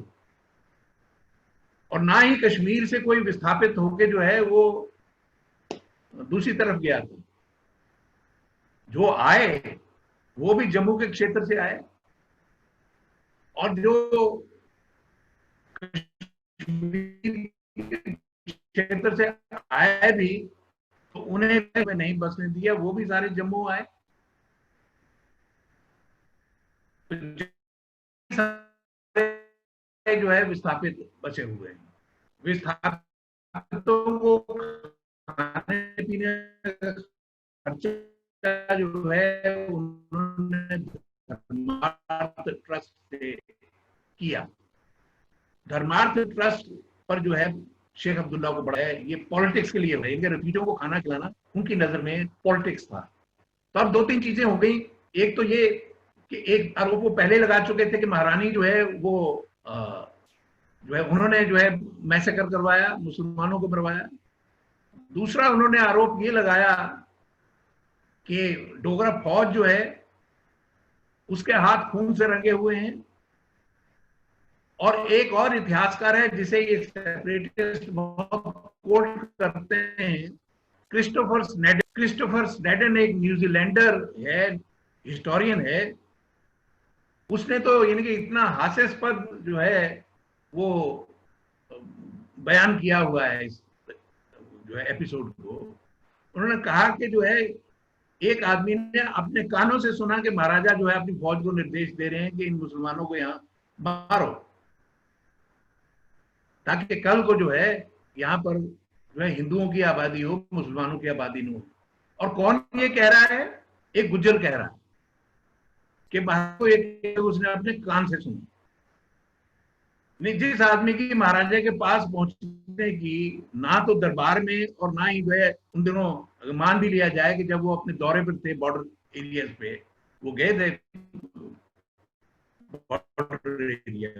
और ना ही कश्मीर से कोई विस्थापित होके जो है वो दूसरी तरफ गया था। जो आए वो भी जम्मू के क्षेत्र से आए, और जो कश्मीर क्षेत्र से आए भी तो उन्हें नहीं बसने दिया, वो भी सारे जम्मू आए। जो है विस्थापित बचे हुए हैं। विस्थापितों को खाने पीने का खर्चा जो है उन्होंने धर्मार्थ ट्रस्ट से किया। धर्मार्थ ट्रस्ट पर जो है शेख अब्दुल्ला को बढ़ाया, ये पॉलिटिक्स के लिए है। इनके रिफ्यूजियों को खाना खिलाना उनकी नजर में पॉलिटिक्स था। तो अब 2-3 चीजें हो गई। एक तो ये कि एक आरोप वो पहले लगा चुके थे कि महारानी जो है वो जो है उन्होंने जो है मैसेकर करवाया, मुसलमानों को मरवाया। दूसरा उन्होंने आरोप ये लगाया कि डोगरा फौज जो है उसके हाथ खून से रंगे हुए हैं। और एक और इतिहासकार है जिसे ये सेपरेटिस्ट कोट करते हैं, क्रिस्टोफर स्नेडन, एक न्यूजीलैंडर है, हिस्टोरियन है। उसने तो यानी कि इतना हास्यास्पद जो है वो बयान किया हुआ है इस जो है एपिसोड को। उन्होंने कहा कि जो है एक आदमी ने अपने कानों से सुना कि महाराजा जो है अपनी फौज को निर्देश दे रहे हैं कि इन मुसलमानों को यहाँ मारो, ताकि कल को जो है यहाँ पर जो है हिंदुओं की आबादी हो, मुसलमानों की आबादी न हो। और कौन ये कह रहा है? एक गुज्जर कह रहा है कि बात को एक उसने अपने कान से सुनी। नहीं, जिस आदमी की महाराजा के पास पहुंचने की ना तो दरबार में और ना ही वह उन दिनों मान भी लिया जाए कि जब वो अपने दौरे पर थे बॉर्डर एरियाज पे, वो गए थे बॉर्डर एरिया,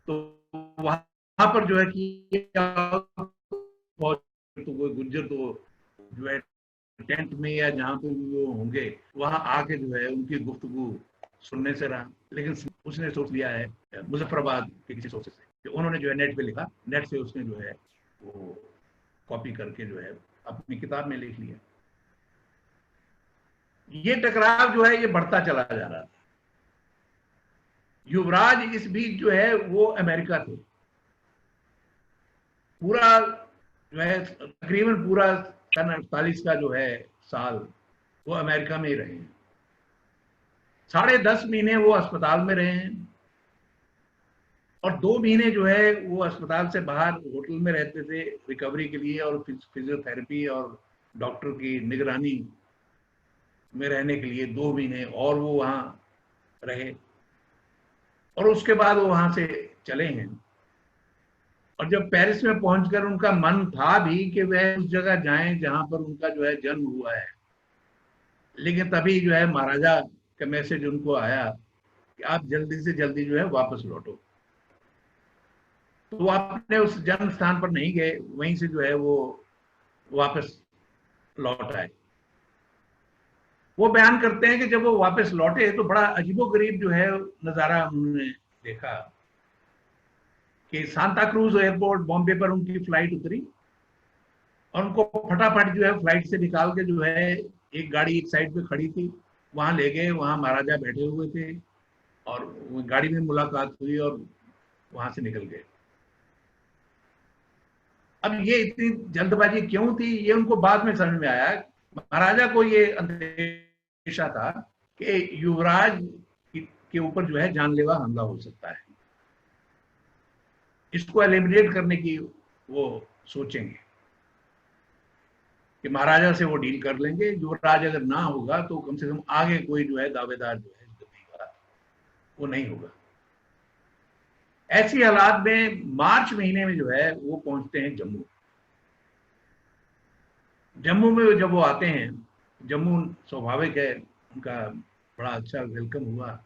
तो वहां पर जो है कि तो वो गुज्जर तो जो है टेंट में या जहां पे भी वो होंगे वहां आके जो है उनकी गुफ्तगू सुनने से रहा। लेकिन उसने सोच लिया है मुजफ्फराबाद के किसी सोर्सेस से कि उन्होंने जो है नेट पे लिखा, नेट से उसने जो है वो कॉपी करके जो है अपनी किताब में लिख लिया। ये टकराव जो है ये बढ़ता चला जा रहा था। युवराज इस बीच जो है वो अमेरिका थे, पूरा जो है तकरीबन पूरा सन 48 का जो है साल वो अमेरिका में ही रहे हैं। 10.5 महीने वो अस्पताल में रहे हैं और 2 महीने जो है वो अस्पताल से बाहर होटल में रहते थे रिकवरी के लिए और फिजियोथेरेपी और डॉक्टर की निगरानी में रहने के लिए 2 महीने और वो वहां रहे और उसके बाद वो वहां से चले हैं। और जब पेरिस में पहुंचकर उनका मन था भी कि वह उस जगह जाएं जहां पर उनका जो है जन्म हुआ है, लेकिन तभी जो है महाराजा का मैसेज उनको आया कि आप जल्दी से जल्दी जो है वापस लौटो। तो वो अपने उस जन्म स्थान पर नहीं गए, वहीं से जो है वो वापस लौट आए। वो बयान करते हैं कि जब वो वापस लौटे तो बड़ा अजीबोगरीब जो है नजारा उन्होंने देखा कि सांता क्रूज एयरपोर्ट बॉम्बे पर उनकी फ्लाइट उतरी और उनको फटाफट जो है फ्लाइट से निकाल के जो है एक गाड़ी एक साइड पे खड़ी थी वहां ले गए। वहां महाराजा बैठे हुए थे और गाड़ी में मुलाकात हुई और वहां से निकल गए। अब ये इतनी जल्दबाजी क्यों थी ये उनको बाद में समझ में आया। महाराजा को ये अंदेशा था कि युवराज के ऊपर जो है जानलेवा हमला हो सकता है, इसको एलिमिनेट करने की वो सोचेंगे कि महाराजा से वो डील कर लेंगे। युवराज अगर ना होगा तो कम से कम आगे कोई जो है दावेदार जो है का वो नहीं होगा। ऐसी हालात में मार्च महीने में जो है वो पहुंचते हैं जम्मू। जम्मू में जब वो आते हैं, जम्मू स्वाभाविक है उनका बड़ा अच्छा वेलकम हुआ,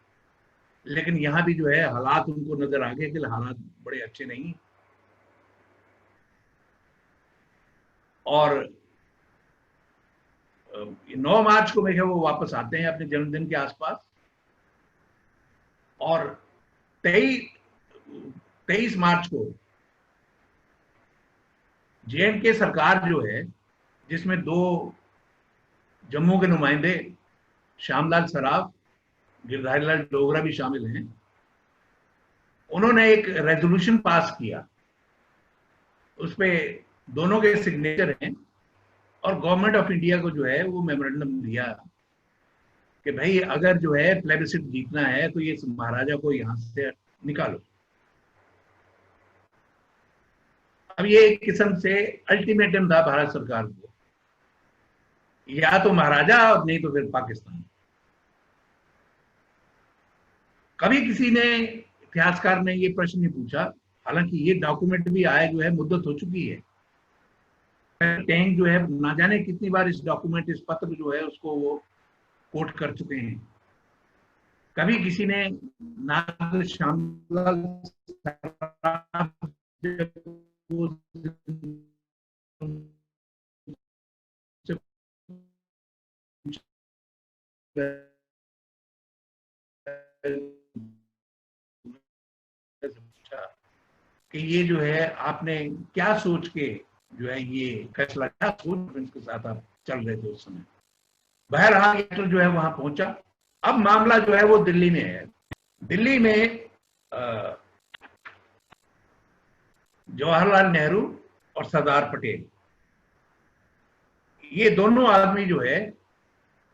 लेकिन यहाँ भी जो है हालात उनको नजर आ गए कि हालात बड़े अच्छे नहीं। और 9 मार्च को मेरे वो वापस आते हैं अपने जन्मदिन के आसपास और 23 मार्च को जे.एंड.के सरकार जो है जिसमें 2 जम्मू के नुमाइंदे श्यामलाल सराफ, गिरधारी लाल डोगरा भी शामिल हैं, उन्होंने एक रेजोल्यूशन पास किया। उसपे दोनों के सिग्नेचर हैं और गवर्नमेंट ऑफ इंडिया को जो है वो मेमोरेंडम दिया कि भाई अगर जो है प्लेबिसिट जीतना है तो ये महाराजा को यहां से निकालो। अब ये एक किस्म से अल्टीमेटम था भारत सरकार को, या तो महाराजा और नहीं तो फिर पाकिस्तान। कभी किसी ने इतिहासकार ने ये प्रश्न नहीं पूछा, हालांकि ये डॉक्यूमेंट भी आए जो है मुद्दत हो चुकी है। टैंक जो है ना जाने कितनी बार इस डॉक्यूमेंट इस पत्र जो है उसको वो कोट कर चुके हैं। कभी किसी ने ना श्यामलाल कि ये जो है आपने क्या सोच के जो है ये फैसला, क्या सोच इसके साथ आप चल रहे थे उस समय। बहरहाल लेटर जो है वहां पहुंचा। अब मामला जो है वो दिल्ली में है। दिल्ली में जवाहरलाल नेहरू और सरदार पटेल, ये दोनों आदमी जो है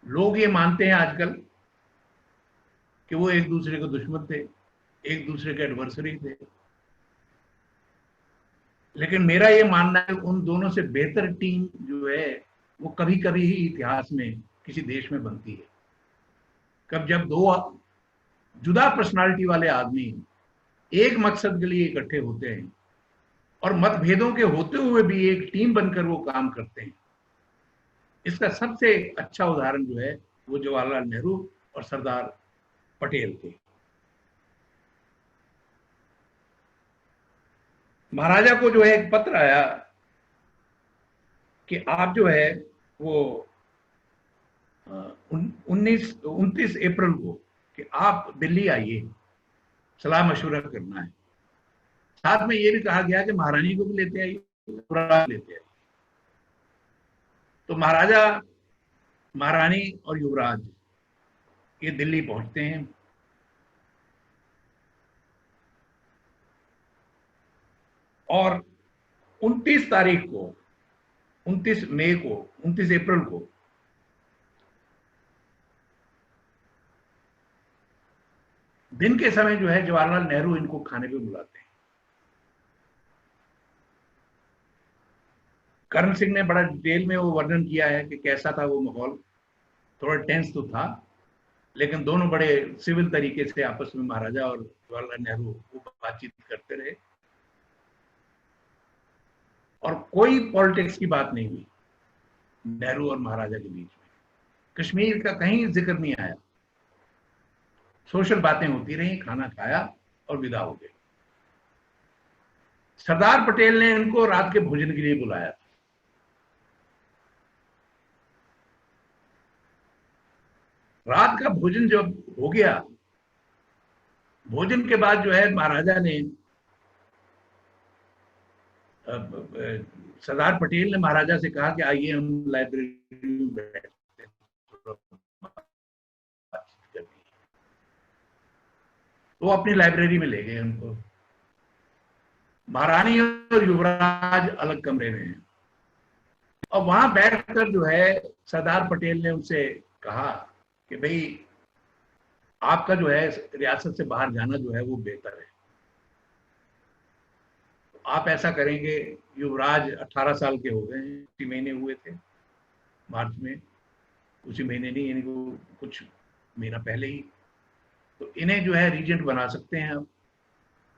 लोग ये मानते हैं आजकल कि वो एक दूसरे के दुश्मन थे, एक दूसरे के एडवर्सरी थे। लेकिन मेरा ये मानना है उन दोनों से बेहतर टीम जो है वो कभी कभी ही इतिहास में किसी देश में बनती है। कब जब दो जुदा पर्सनालिटी वाले आदमी एक मकसद के लिए इकट्ठे होते हैं और मतभेदों के होते हुए भी एक टीम बनकर वो काम करते हैं। इसका सबसे अच्छा उदाहरण जो है वो जवाहरलाल नेहरू और सरदार पटेल थे। महाराजा को जो है एक पत्र आया कि आप जो है वो 29 अप्रैल को कि आप दिल्ली आइए, सलाह मशवरा करना है। साथ में ये भी कहा गया कि महारानी को भी लेते आइए, युवराज लेते आइए। तो महाराजा, महारानी और युवराज ये दिल्ली पहुंचते हैं। और 29 तारीख को, 29 मई को, 29 अप्रैल को दिन के समय जो है जवाहरलाल नेहरू इनको खाने पे बुलाते हैं। करण सिंह ने बड़ा डिटेल में वो वर्णन किया है कि कैसा था वो माहौल। थोड़ा टेंस तो था, लेकिन दोनों बड़े सिविल तरीके से आपस में महाराजा और जवाहरलाल नेहरू वो बातचीत करते रहे और कोई पॉलिटिक्स की बात नहीं हुई नेहरू और महाराजा के बीच में। कश्मीर का कहीं जिक्र नहीं आया। सोशल बातें होती रही, खाना खाया और विदा हो गए। सरदार पटेल ने इनको रात के भोजन के लिए बुलाया था। रात का भोजन जब हो गया, भोजन के बाद जो है महाराजा ने, सरदार पटेल ने महाराजा से कहा कि आइए हम लाइब्रेरी में बैठते हैं, बातचीत करनी है। वो अपनी लाइब्रेरी में ले गए उनको। महारानी और युवराज अलग कमरे में हैं और वहां बैठकर जो है सरदार पटेल ने उनसे कहा कि भाई आपका जो है रियासत से बाहर जाना जो है वो बेहतर है। आप ऐसा करेंगे, युवराज 18 साल के हो गए हैं, उसी महीने हुए थे मार्च में, उसी महीने नहीं यानी कुछ महीना पहले ही। तो इन्हें जो है रीजेंट बना सकते हैं आप,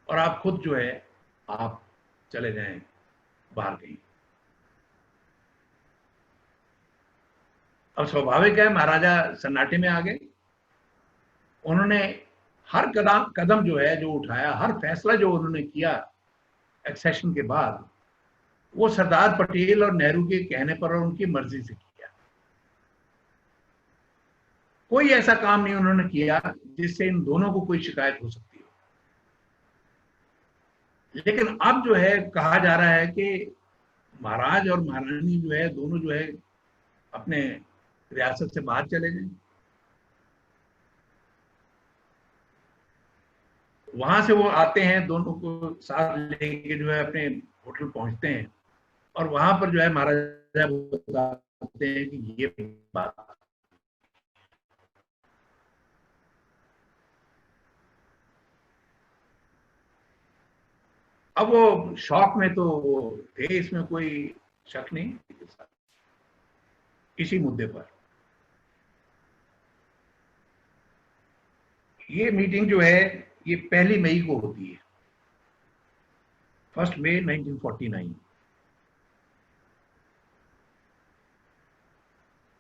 और आप खुद जो है आप चले जाएं बाहर कहीं। अब स्वाभाविक है महाराजा सन्नाटे में आ गए। उन्होंने हर कदम जो है जो उठाया, हर फैसला जो उन्होंने किया एक्सेशन के बाद, वो सरदार पटेल और नेहरू के कहने पर और उनकी मर्जी से किया। कोई ऐसा काम नहीं उन्होंने किया जिससे इन दोनों को कोई शिकायत हो सकती हो। लेकिन अब जो है कहा जा रहा है कि महाराज और महारानी जो है दोनों जो है अपने रियासत से बाहर चले जाएं। वहां से वो आते हैं, दोनों को साथ लेके जो है अपने होटल पहुंचते हैं और वहां पर जो है महाराजा बताते हैं कि ये बात। अब वो शौक में तो वो थे, इसमें कोई शक नहीं। इसी मुद्दे पर ये मीटिंग जो है ये 1 मई को होती है, 1 मई 1949।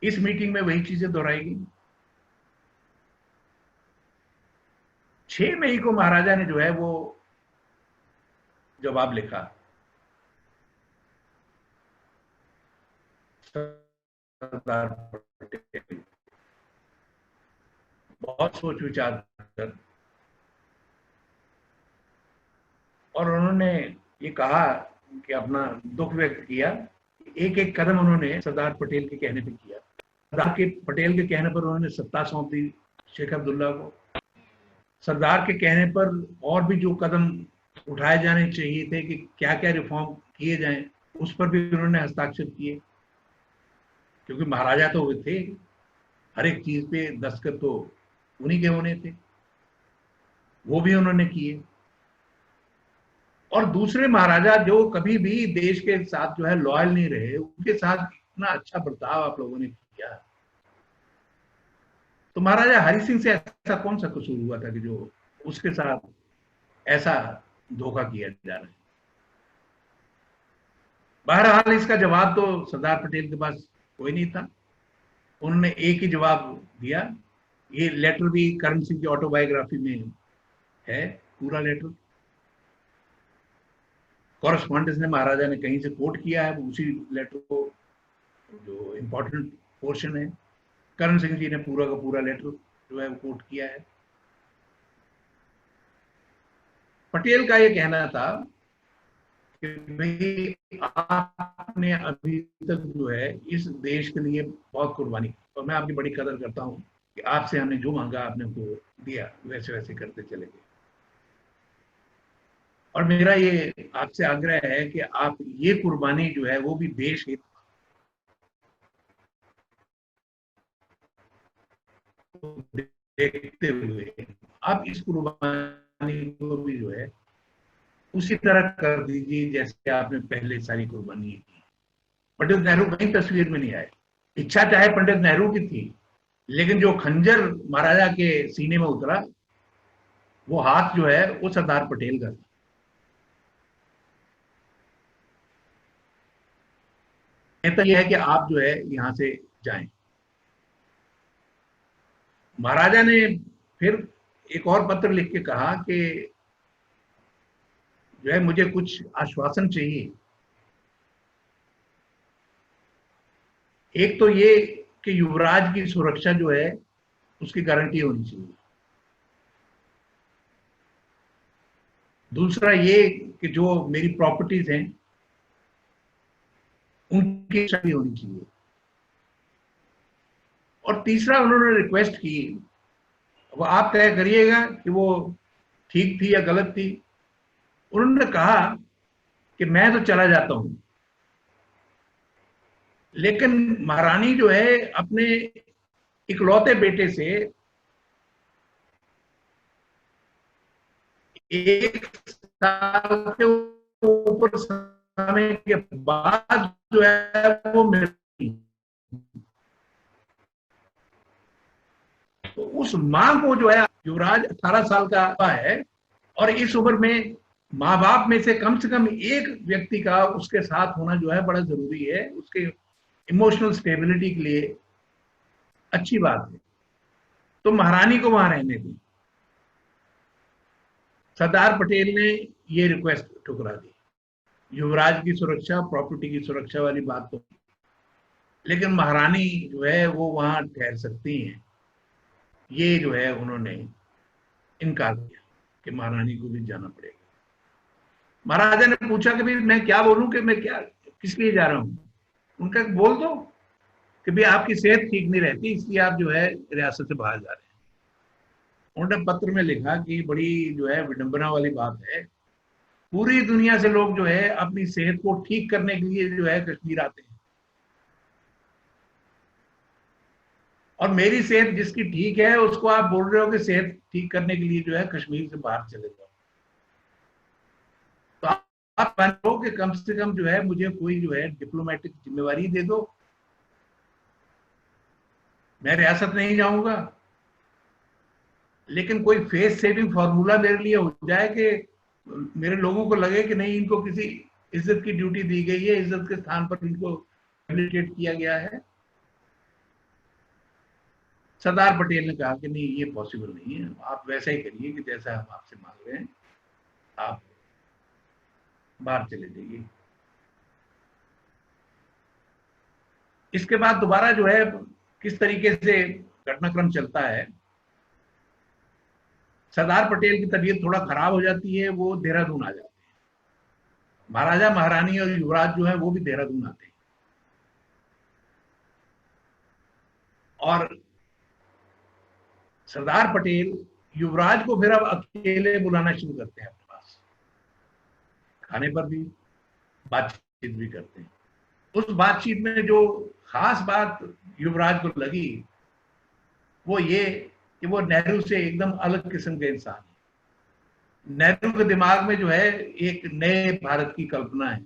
इस मीटिंग में वही चीजें दोहराई गई। 6 मई को महाराजा ने जो है वो जवाब लिखा। सरदार पटेल बहुत सोच विचार कर और उन्होंने ये कहा कि अपना दुख व्यक्त किया। एक एक कदम उन्होंने सरदार पटेल के कहने पे किया। सरदार के पटेल के कहने पर उन्होंने सत्ता सौंप दी शेख अब्दुल्ला को। सरदार के कहने पर और भी जो कदम उठाए जाने चाहिए थे कि क्या क्या रिफॉर्म किए जाएं, उस पर भी उन्होंने हस्ताक्षर किए, क्योंकि महाराजा तो थे, हर एक चीज पे दस्तखत तो उन्हीं के होने थे, वो भी उन्होंने किए। और दूसरे महाराजा जो कभी भी देश के साथ जो है लॉयल नहीं रहे, उनके साथ इतना अच्छा बर्ताव आप लोगों ने किया। तो महाराजा हरि सिंह से ऐसा कौन सा कसूर हुआ था कि जो उसके साथ ऐसा धोखा किया जा रहा है? बहरहाल इसका जवाब तो सरदार पटेल के पास कोई नहीं था। उन्होंने एक ही जवाब दिया। ये लेटर भी करण सिंह की ऑटोबायोग्राफी में है, पूरा लेटर। कॉरेस्पॉन्डेंस ने महाराजा ने कहीं से कोट किया है, उसी लेटर को जो इंपॉर्टेंट पोर्शन है, करण सिंह जी ने पूरा का पूरा लेटर जो है वो कोट किया है। पटेल का ये कहना था कि भाई आपने अभी तक जो है इस देश के लिए बहुत कुर्बानी की, और मैं आपकी बड़ी कदर करता हूं कि आपसे हमने जो मांगा आपने को दिया, वैसे वैसे करते चले गए। और मेरा ये आपसे आग्रह है कि आप ये कुर्बानी जो है वो भी देश हित देखते हुए आप इस कुर्बानी को भी जो है उसी तरह कर दीजिए जैसे आपने पहले सारी कुर्बानी की। पंडित नेहरू कहीं तस्वीर में नहीं आए। इच्छा चाहे पंडित नेहरू की थी, लेकिन जो खंजर महाराजा के सीने में उतरा वो हाथ जो है वो सरदार पटेल का था। कहता यह है कि आप जो है यहां से जाएं। महाराजा ने फिर एक और पत्र लिख के कहा कि जो है मुझे कुछ आश्वासन चाहिए। एक तो ये कि युवराज की सुरक्षा जो है उसकी गारंटी होनी चाहिए। दूसरा ये कि जो मेरी प्रॉपर्टीज हैं उनकी स्टडी होनी चाहिए। और तीसरा उन्होंने रिक्वेस्ट की, वो आप तय करिएगा कि वो ठीक थी या गलत थी। उन्होंने कहा कि मैं तो चला जाता हूं, लेकिन महारानी जो है अपने इकलौते बेटे से 1 साल के ऊपर समय के बाद जो है वो मिली। तो उस मां को जो है, युवराज 18 साल का है और इस उम्र में माँ बाप में से कम एक व्यक्ति का उसके साथ होना जो है बड़ा जरूरी है, उसके इमोशनल स्टेबिलिटी के लिए अच्छी बात है। तो महारानी को वहां रहने दी। सरदार पटेल ने ये रिक्वेस्ट ठुकरा दी। युवराज की सुरक्षा, प्रॉपर्टी की सुरक्षा वाली बात तो, लेकिन महारानी जो है वो वहां ठहर सकती हैं, ये जो है उन्होंने इनकार किया कि महारानी को भी जाना पड़ेगा। महाराजा ने पूछा कि भाई मैं क्या बोलूं, कि मैं क्या किस लिए जा रहा हूं। उनका बोल दो कि भाई आपकी सेहत ठीक नहीं रहती, इसलिए आप जो है रियासत से बाहर जा रहे हैं। उन्होंने पत्र में लिखा कि बड़ी जो है विडंबना वाली बात है, पूरी दुनिया से लोग जो है अपनी सेहत को ठीक करने के लिए जो है कश्मीर आते हैं, और मेरी सेहत जिसकी ठीक है उसको आप बोल रहे हो कि सेहत ठीक करने के लिए जो है कश्मीर से बाहर चले जाओ। तो आप मानो कि कम से कम जो है मुझे कोई जो है डिप्लोमेटिक जिम्मेवारी दे दो, मैं रियासत नहीं जाऊंगा, लेकिन कोई फेस सेविंग फॉर्मूला मेरे लिए हो जाए कि मेरे लोगों को लगे कि नहीं, इनको किसी इज्जत की ड्यूटी दी गई है, इज्जत के स्थान पर इनको एलिवेट किया गया है। सरदार पटेल ने कहा कि नहीं, ये पॉसिबल नहीं है, आप वैसा ही करिए कि जैसा हम आपसे मांग रहे हैं, आप बाहर चले जाइए। इसके बाद दोबारा जो है किस तरीके से घटनाक्रम चलता है, सरदार पटेल की तबीयत थोड़ा खराब हो जाती है, वो देहरादून आ जाते हैं। महाराजा महारानी और युवराज जो है वो भी देहरादून आते हैं, और सरदार पटेल युवराज को फिर अब अकेले बुलाना शुरू करते हैं अपने पास, खाने पर भी, बातचीत भी करते हैं। उस बातचीत में जो खास बात युवराज को लगी वो ये कि वो नेहरू से एकदम अलग किस्म के इंसान है। नेहरू के दिमाग में जो है एक नए भारत की कल्पना है,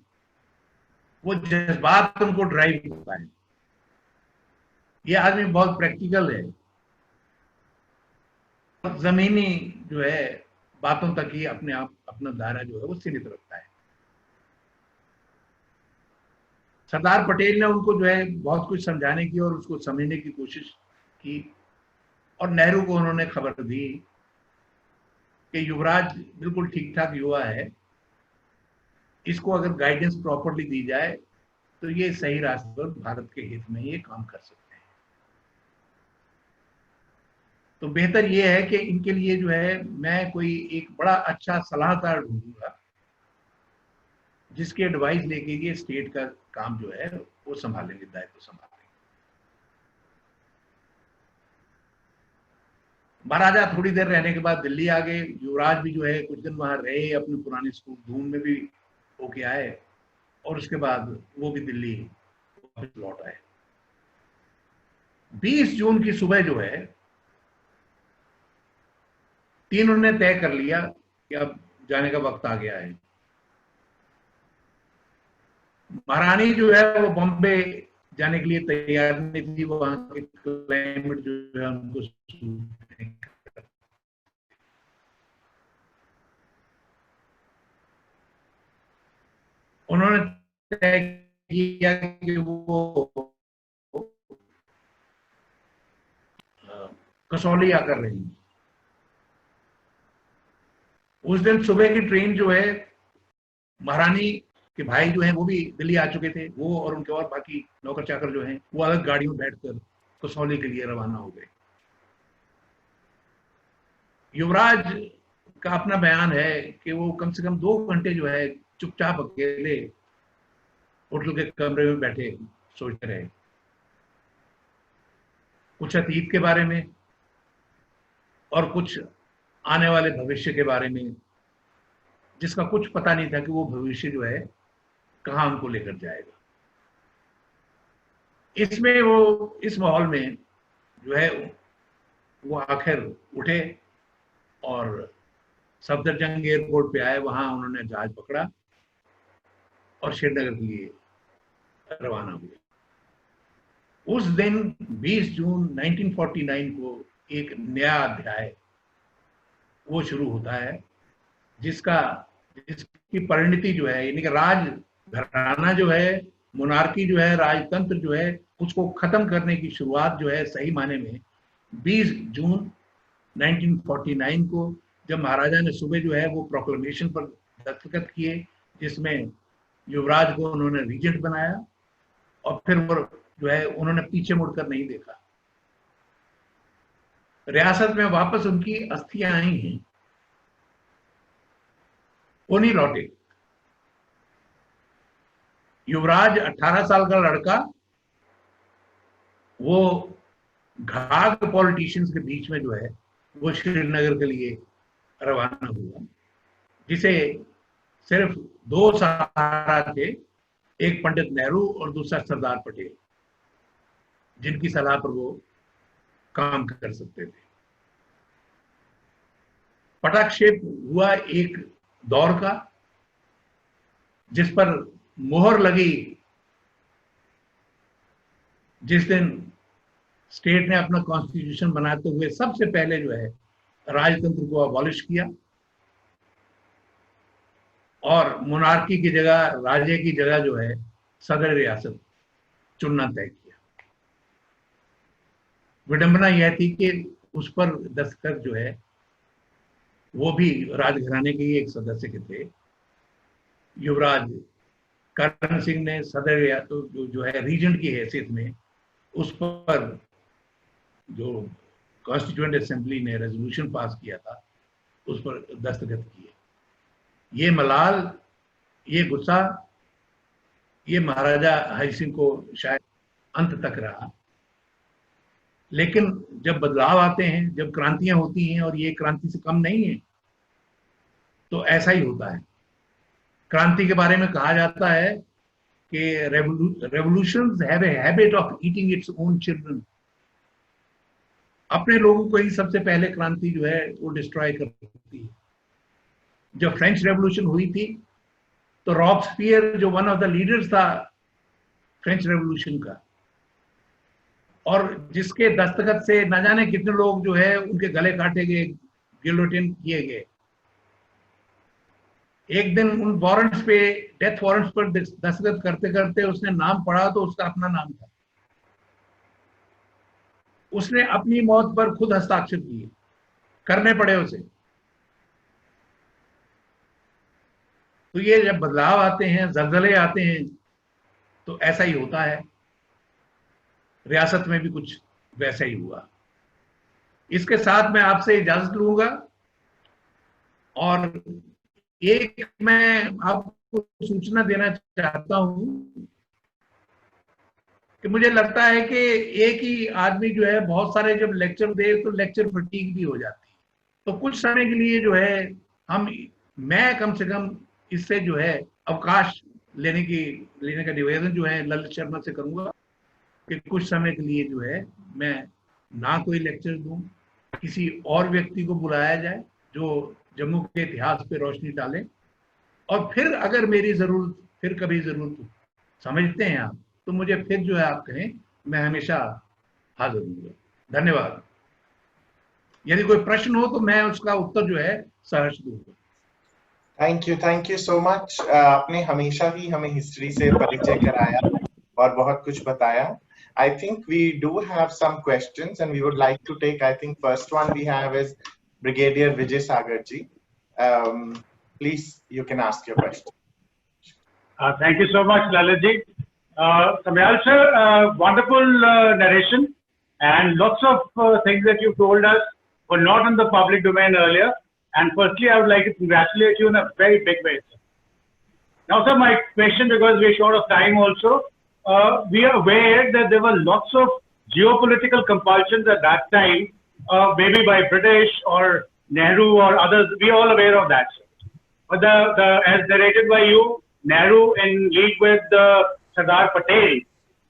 वो जज्बात उनको ड्राइव करता है। ये आदमी बहुत प्रैक्टिकल है, जमीनी जो है बातों तक ही अपने आप अपना दायरा जो है वो सीमित रखता है। सरदार पटेल ने उनको जो है बहुत कुछ समझाने की और उसको समझने की कोशिश की, और नेहरू को उन्होंने खबर दी कि युवराज बिल्कुल ठीक ठाक युवा है, इसको अगर गाइडेंस प्रॉपरली दी जाए तो ये सही रास्ते पर भारत के हित में ये काम कर सकते हैं। तो बेहतर ये है कि इनके लिए जो है मैं कोई एक बड़ा अच्छा सलाहकार ढूंढूंगा जिसके एडवाइस लेके ये स्टेट का काम जो है वो संभालेंगे, दायित्व संभालेंगे। महाराजा थोड़ी देर रहने के बाद दिल्ली आ गए, युवराज भी जो है कुछ दिन वहां रहे, अपने पुराने स्कूल धून में भी होके आए, और उसके बाद वो भी दिल्ली वापस लौट आए। 20 जून की सुबह जो है तीनों ने तय कर लिया कि अब जाने का वक्त आ गया है। महारानी जो है वो बॉम्बे जाने के लिए तैयार नहीं थी, वहां के क्लाइमेट जो है उनको सूट नहीं करता। उन्होंने तय किया कि वो कसौली आकर रहेंगी। उस दिन सुबह की ट्रेन जो है, महारानी के भाई जो हैं वो भी दिल्ली आ चुके थे, वो और उनके और बाकी नौकर चाकर जो हैं वो अलग गाड़ियों में बैठकर कसौली के लिए रवाना हो गए। युवराज का अपना बयान है कि वो कम से कम 2 घंटे जो है चुपचाप अकेले होटल के कमरे में बैठे सोचते रहे, कुछ अतीत के बारे में और कुछ आने वाले भविष्य के बारे में, जिसका कुछ पता नहीं था कि वो भविष्य जो है कहाँ उनको लेकर जाएगा। इसमें वो इस माहौल में जो है वो आखिर उठे और सफदरजंग एयरपोर्ट पे आए, वहां उन्होंने जहाज पकड़ा और श्रीनगर के लिए रवाना हुए। उस दिन 20 जून 1949 को एक नया अध्याय वो शुरू होता है, जिसकी परिणति जो है, यानी कि राज घराना जो है, मोनार्की जो है, राजतंत्र जो है, उसको खत्म करने की शुरुआत जो है सही माने में 20 जून 1949 को, जब महाराजा ने सुबह जो है वो प्रोक्लेमेशन पर दस्तखत किए, जिसमें युवराज को उन्होंने रीजेंट बनाया, और फिर वो जो है उन्होंने पीछे मुड़कर नहीं देखा। रियासत में वापस उनकी अस्थियां आई हैं, वो नहीं लौटे। युवराज 18 साल का लड़का, वो घाघ पॉलिटिशियंस के बीच में जो है वो श्रीनगर के लिए रवाना हुआ, जिसे सिर्फ 2 सहारा थे, एक पंडित नेहरू और दूसरा सरदार पटेल, जिनकी सलाह पर वो काम कर सकते थे। पटाक्षेप हुआ एक दौर का, जिस पर मोहर लगी जिस दिन स्टेट ने अपना कॉन्स्टिट्यूशन बनाते हुए सबसे पहले जो है राजतंत्र को अबॉलिश किया और मोनार्की की जगह, राजे की जगह जो है सदर रियासत चुनना तय किया। विडंबना यह थी कि उस पर दस्तखत जो है वो भी राजघराने के ही एक सदस्य के थे। युवराज करण सिंह ने सदर जो है रीजेंट की हैसियत में उस पर जो कॉन्स्टिट्यूएंट असेंबली ने रेजोल्यूशन पास किया था उस पर दस्तखत किए। ये मलाल, ये गुस्सा, ये महाराजा हरि सिंह को शायद अंत तक रहा। लेकिन जब बदलाव आते हैं, जब क्रांतियां होती हैं, और ये क्रांति से कम नहीं है, तो ऐसा ही होता है। क्रांति के बारे में कहा जाता है कि revolutions have a habit of eating its own children। अपने लोगों को ही सबसे पहले क्रांति जो है वो डिस्ट्रॉय करती है। जब फ्रेंच रेवोल्यूशन हुई थी तो रॉबस्पियर जो वन ऑफ द लीडर्स था फ्रेंच रेवोल्यूशन का, और जिसके दस्तखत से न जाने कितने लोग जो है उनके गले काटे गए, गिलोटिन किए गए। एक दिन उन वारंट्स पे, डेथ वारंट्स पर दस्तखत करते करते उसने नाम पढ़ा तो उसका अपना नाम था। उसने अपनी मौत पर खुद हस्ताक्षर किए, करने पड़े उसे। तो ये जब बदलाव आते हैं, जलजले आते हैं, तो ऐसा ही होता है। रियासत में भी कुछ वैसा ही हुआ। इसके साथ मैं आपसे इजाजत लूंगा, और एक मैं आपको सूचना देना चाहता हूं कि मुझे लगता है कि एक ही आदमी जो है बहुत सारे जब लेक्चर दे तो लेक्चर फटीग भी हो जाती है। तो कुछ समय के लिए जो है मैं कम से कम इससे जो है अवकाश लेने का निवेदन जो है ललित शर्मा से करूंगा कि कुछ समय के लिए जो है मैं ना कोई लेक्चर दूं, किसी और व्यक्ति को बुलाया जाए जो जम्मू के इतिहास पे रोशनी डाले, और फिर अगर मेरी जरूरत, फिर कभी जरूरत समझते हैं आप, तो मुझे फिर जो है आप कहें, मैं हमेशा हाजिर हूँगा। धन्यवाद। यदि कोई प्रश्न हो तो मैं उसका उत्तर जो है सहर्ष दूंगा। Thank you so much. आपने हमेशा ही हमें हिस्ट्री से परिचय कराया और बहुत कुछ बताया। I think we do have some questions and we would like to take, I think first one we have is Brigadier Vijay Sagar ji. Please, you can ask your question. Thank you so much, Lalit ji. Samyal sir, wonderful narration, and lots of things that you told us were not in the public domain earlier. And firstly, I would like to congratulate you in a very big way, sir. Now, sir, my question, because we're short of time also, we are aware that there were lots of geopolitical compulsions at that time, maybe by British or Nehru or others. We are all aware of that, sir. But as narrated by you, Nehru, in league with Sardar Patel,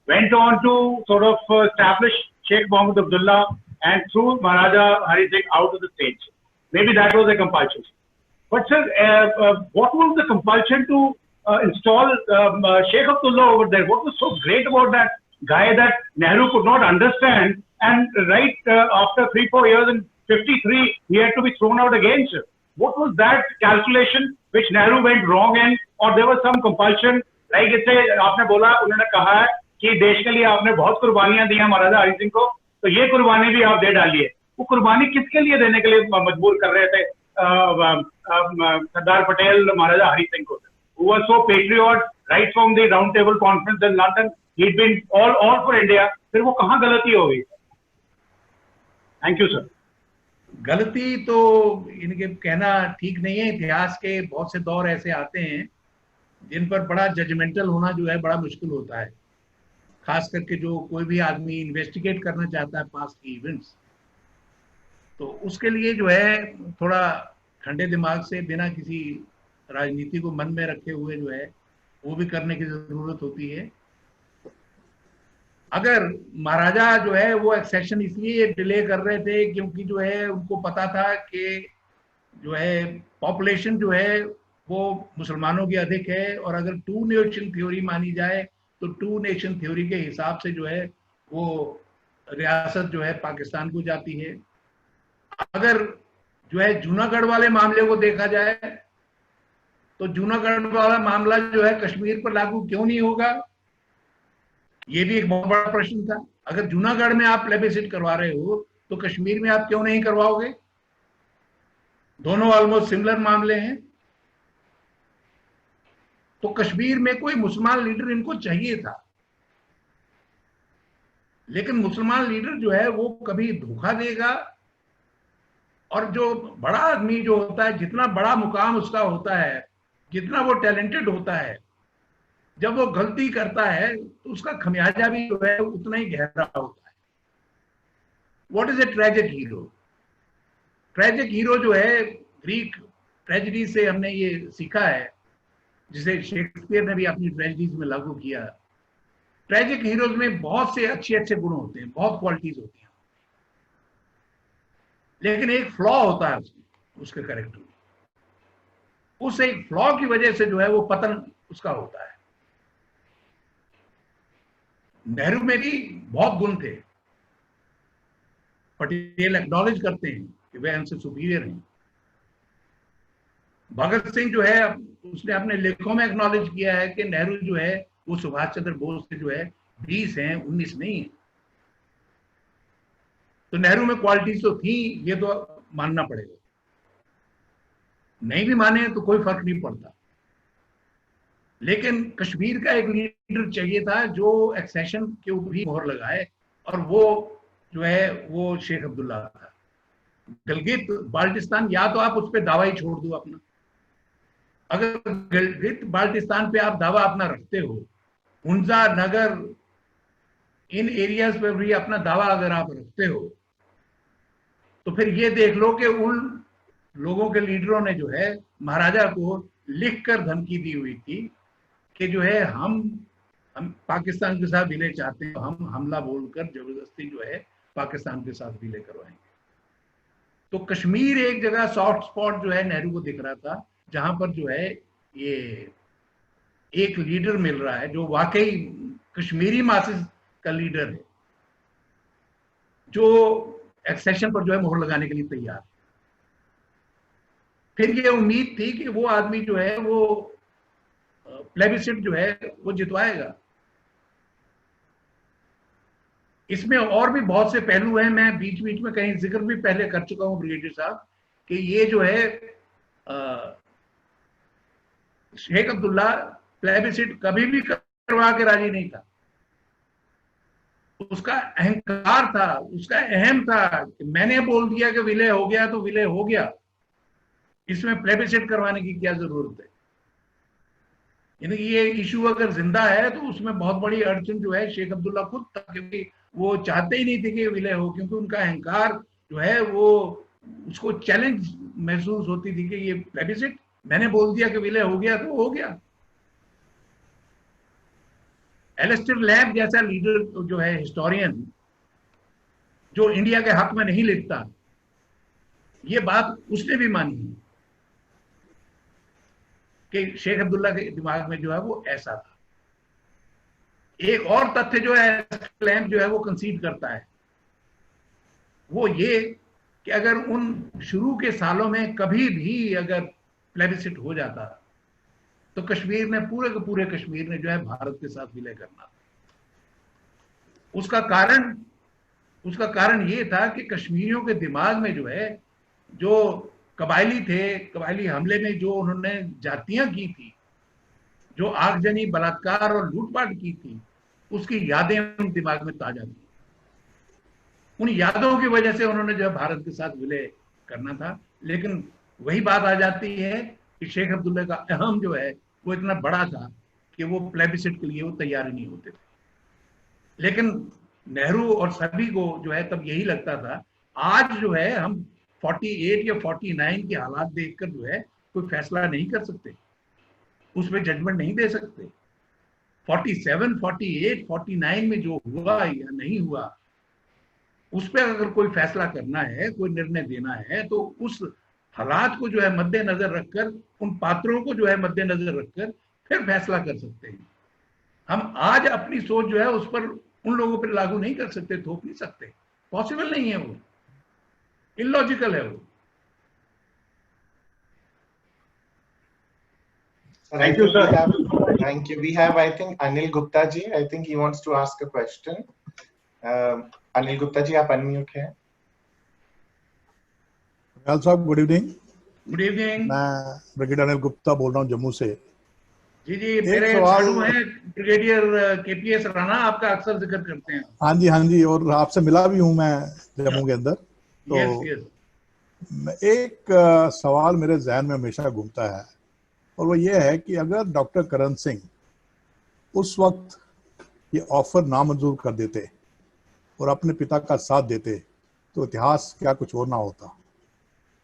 went on to sort of establish Sheikh Mohammed Abdullah and threw Maharaja Hari Singh out of the state. Maybe that was a compulsion. But sir, what was the compulsion to install Sheikh Abdullah over there? What was so great about that guy that Nehru could not understand? And right after 3-4 years in 53, he had to be thrown out again, sir. What was that calculation which Nehru went wrong in, or there was some compulsion? Like इसे आपने बोला, उन्होंने कहा है कि देश के लिए आपने बहुत कुर्बानियां दी हैं महाराजा हरि सिंह को, तो ये कुर्बानी भी आप दे डालिए। वो कुर्बानी किसके लिए देने के लिए मजबूर कर रहे थे सरदार पटेल महाराजा हरि सिंह को? Who was so patriot right from the round table conference in London. He'd been all for India. फिर वो कहाँ गलती हो गई? Thank you, sir. गलती तो इनके कहना ठीक नहीं है। इतिहास के बहुत से दौर ऐसे आते हैं जिन पर बड़ा जजमेंटल होना जो है बड़ा मुश्किल होता है, खास करके जो कोई भी आदमी इन्वेस्टिगेट करना चाहता है पास्ट की इवेंट्स, तो उसके लिए जो है थोड़ा ठंडे दिमाग से, बिना किसी राजनीति को मन में रखे हुए जो है वो भी करने की जरूरत होती है। अगर महाराजा जो है वो एक्सेशन इसलिए डिले कर रहे थे क्योंकि जो है उनको पता था कि जो है पॉपुलेशन जो है वो मुसलमानों की अधिक है, और अगर टू नेशन थ्योरी मानी जाए तो टू नेशन थ्योरी के हिसाब से जो है वो रियासत जो है पाकिस्तान को जाती है। अगर जो है जूनागढ़ वाले मामले को देखा जाए तो जूनागढ़ वाला मामला जो है कश्मीर पर लागू क्यों नहीं होगा, ये भी एक बहुत बड़ा प्रश्न था। अगर जूनागढ़ में आप प्लेबिसिट करवा रहे हो तो कश्मीर में आप क्यों नहीं करवाओगे? दोनों ऑलमोस्ट सिमिलर मामले हैं। तो कश्मीर में कोई मुसलमान लीडर इनको चाहिए था, लेकिन मुसलमान लीडर जो है वो कभी धोखा देगा, और जो बड़ा आदमी जो होता है, जितना बड़ा मुकाम उसका होता है, जितना वो टैलेंटेड होता है, जब वो गलती करता है तो उसका खमियाजा भी जो है उतना ही गहरा होता है। What is a tragic hero? Tragic hero जो है ग्रीक ट्रेजेडी से हमने ये सीखा है, जिसे शेक्सपियर ने भी अपनी ट्रेजेडीज में लागू किया। ट्रेजिक हीरोज में बहुत से अच्छे अच्छे गुण होते हैं, बहुत क्वालिटीज होती हैं, लेकिन एक फ्लॉ होता है उसके कैरेक्टर में। उस एक फ्लॉ की वजह से जो है वो पतन उसका होता है। नेहरू में भी बहुत गुण थे, पटेल एक्नॉलेज करते हैं कि वे हमसे सुपीरियर हैं। भगत सिंह जो है उसने अपने लेखों में एक्नॉलेज किया है कि नेहरू जो है वो सुभाष चंद्र बोस से जो है 20 हैं, 19 नहीं है। तो नेहरू में क्वालिटीज तो थी, ये तो मानना पड़ेगा। नहीं भी माने तो कोई फर्क नहीं पड़ता। लेकिन कश्मीर का एक लीडर चाहिए था जो एक्सेशन के ऊपर ही मोहर लगाए, और वो जो है वो शेख अब्दुल्ला था। गिलगित बाल्टिस्तान, या तो आप उस पर दावा ही छोड़ दो अपना। अगर गिलगित बाल्टिस्तान पे आप दावा अपना रखते हो, हुंजा नगर इन एरियाज पे भी अपना दावा अगर आप रखते हो, तो फिर ये देख लो कि उन लोगों के लीडरों ने जो है महाराजा को लिखकर धमकी दी हुई थी कि जो है हम पाकिस्तान के साथ विलय चाहते हैं, हम हमला बोलकर जबरदस्ती जो है पाकिस्तान के साथ विलय करवाएंगे। तो कश्मीर एक जगह सॉफ्ट स्पॉट जो है नेहरू को दिख रहा था, जहां पर जो है ये एक लीडर मिल रहा है जो वाकई कश्मीरी मासेस का लीडर है, जो एक्सेशन पर जो है मोहर लगाने के लिए तैयार है। फिर ये उम्मीद थी कि वो आदमी जो है वो प्लेबिसिट जो है वो जितवाएगा। इसमें और भी बहुत से पहलू हैं, मैं बीच बीच में कहीं जिक्र भी पहले कर चुका हूं ब्रिगेडियर साहब, कि ये जो है शेख अब्दुल्ला प्लेबिसिट कभी भी करवा के राजी नहीं था। उसका अहंकार था, उसका अहम था कि मैंने बोल दिया कि विलय हो गया तो विलय हो गया, इसमें प्लेबिसिट करवाने की क्या जरूरत है। यानी ये इशू अगर जिंदा है तो उसमें बहुत बड़ी अड़चन जो है शेख अब्दुल्ला खुद था, क्योंकि वो चाहते ही नहीं थे कि विलय हो, क्योंकि उनका अहंकार जो है वो उसको चैलेंज महसूस होती थी कि ये प्लेबिसिट, मैंने बोल दिया कि विलय हो गया तो हो गया। एलिस्टर लैब जैसा लीडर जो है हिस्टोरियन, जो इंडिया के हक में नहीं लिखता, ये बात उसने भी मानी कि शेख अब्दुल्ला के दिमाग में जो है वो ऐसा था। एक और तथ्य जो है लैब जो है वो कंसीड करता है, वो ये कि अगर उन शुरू के सालों में कभी भी अगर प्लेबिसिट हो जाता तो कश्मीर ने पूरे के पूरे कश्मीर ने जो है भारत के साथ विलय करना था। उसका कारण ये था कि कश्मीरियों के दिमाग में जो है, जो कबायली थे, कबायली हमले में जो उन्होंने जातियां की थी, जो आगजनी, बलात्कार और लूटपाट की थी, उसकी यादें उन दिमाग में ताजा थी। उन यादों की वजह से उन्होंने जो है भारत के साथ विलय करना था। लेकिन वही बात आ जाती है कि शेख अब्दुल्ला का अहम जो है वो इतना बड़ा था कि वो प्लेबिसिट के लिए वो तैयार ही नहीं होते थे। लेकिन नेहरू और सभी को जो है तब यही लगता था, आज जो है हम 48 या 49 के हालात देखकर जो है कोई फैसला नहीं कर सकते, उसमें जजमेंट नहीं दे सकते। 47, 48, 49 में जो हुआ या नहीं हुआ, उस पर अगर कोई फैसला करना है, कोई निर्णय देना है, तो उस हालात को जो है मद्देनजर रखकर, उन पात्रों को जो है मद्देनजर रखकर फिर फैसला कर सकते हैं। हम आज अपनी सोच जो है उस पर, उन लोगों पर लागू नहीं कर सकते, थोप नहीं सकते, पॉसिबल नहीं है, वो इलॉजिकल है वो। Thank you, sir. Thank you. We have, I think, Anil Gupta ji. I think he wants to ask a question. Anil Gupta ji, आप अनम्यूट हैं। साहब गुड इवनिंग। Good evening. मैं ब्रिगेडियर अनिल गुप्ता बोल रहा हूँ जम्मू से। जी मेरे साधु हैं ब्रिगेडियर केपीएस राणा, आपका अक्सर जिक्र करते हैं। हाँ जी, और आपसे मिला भी हूँ मैं जम्मू के अंदर। तो yes. एक सवाल मेरे जहन में हमेशा घूमता है, और वो ये है कि अगर डॉक्टर करण सिंह उस वक्त ये ऑफर नामंजूर कर देते और अपने पिता का साथ देते तो इतिहास क्या कुछ और ना होता।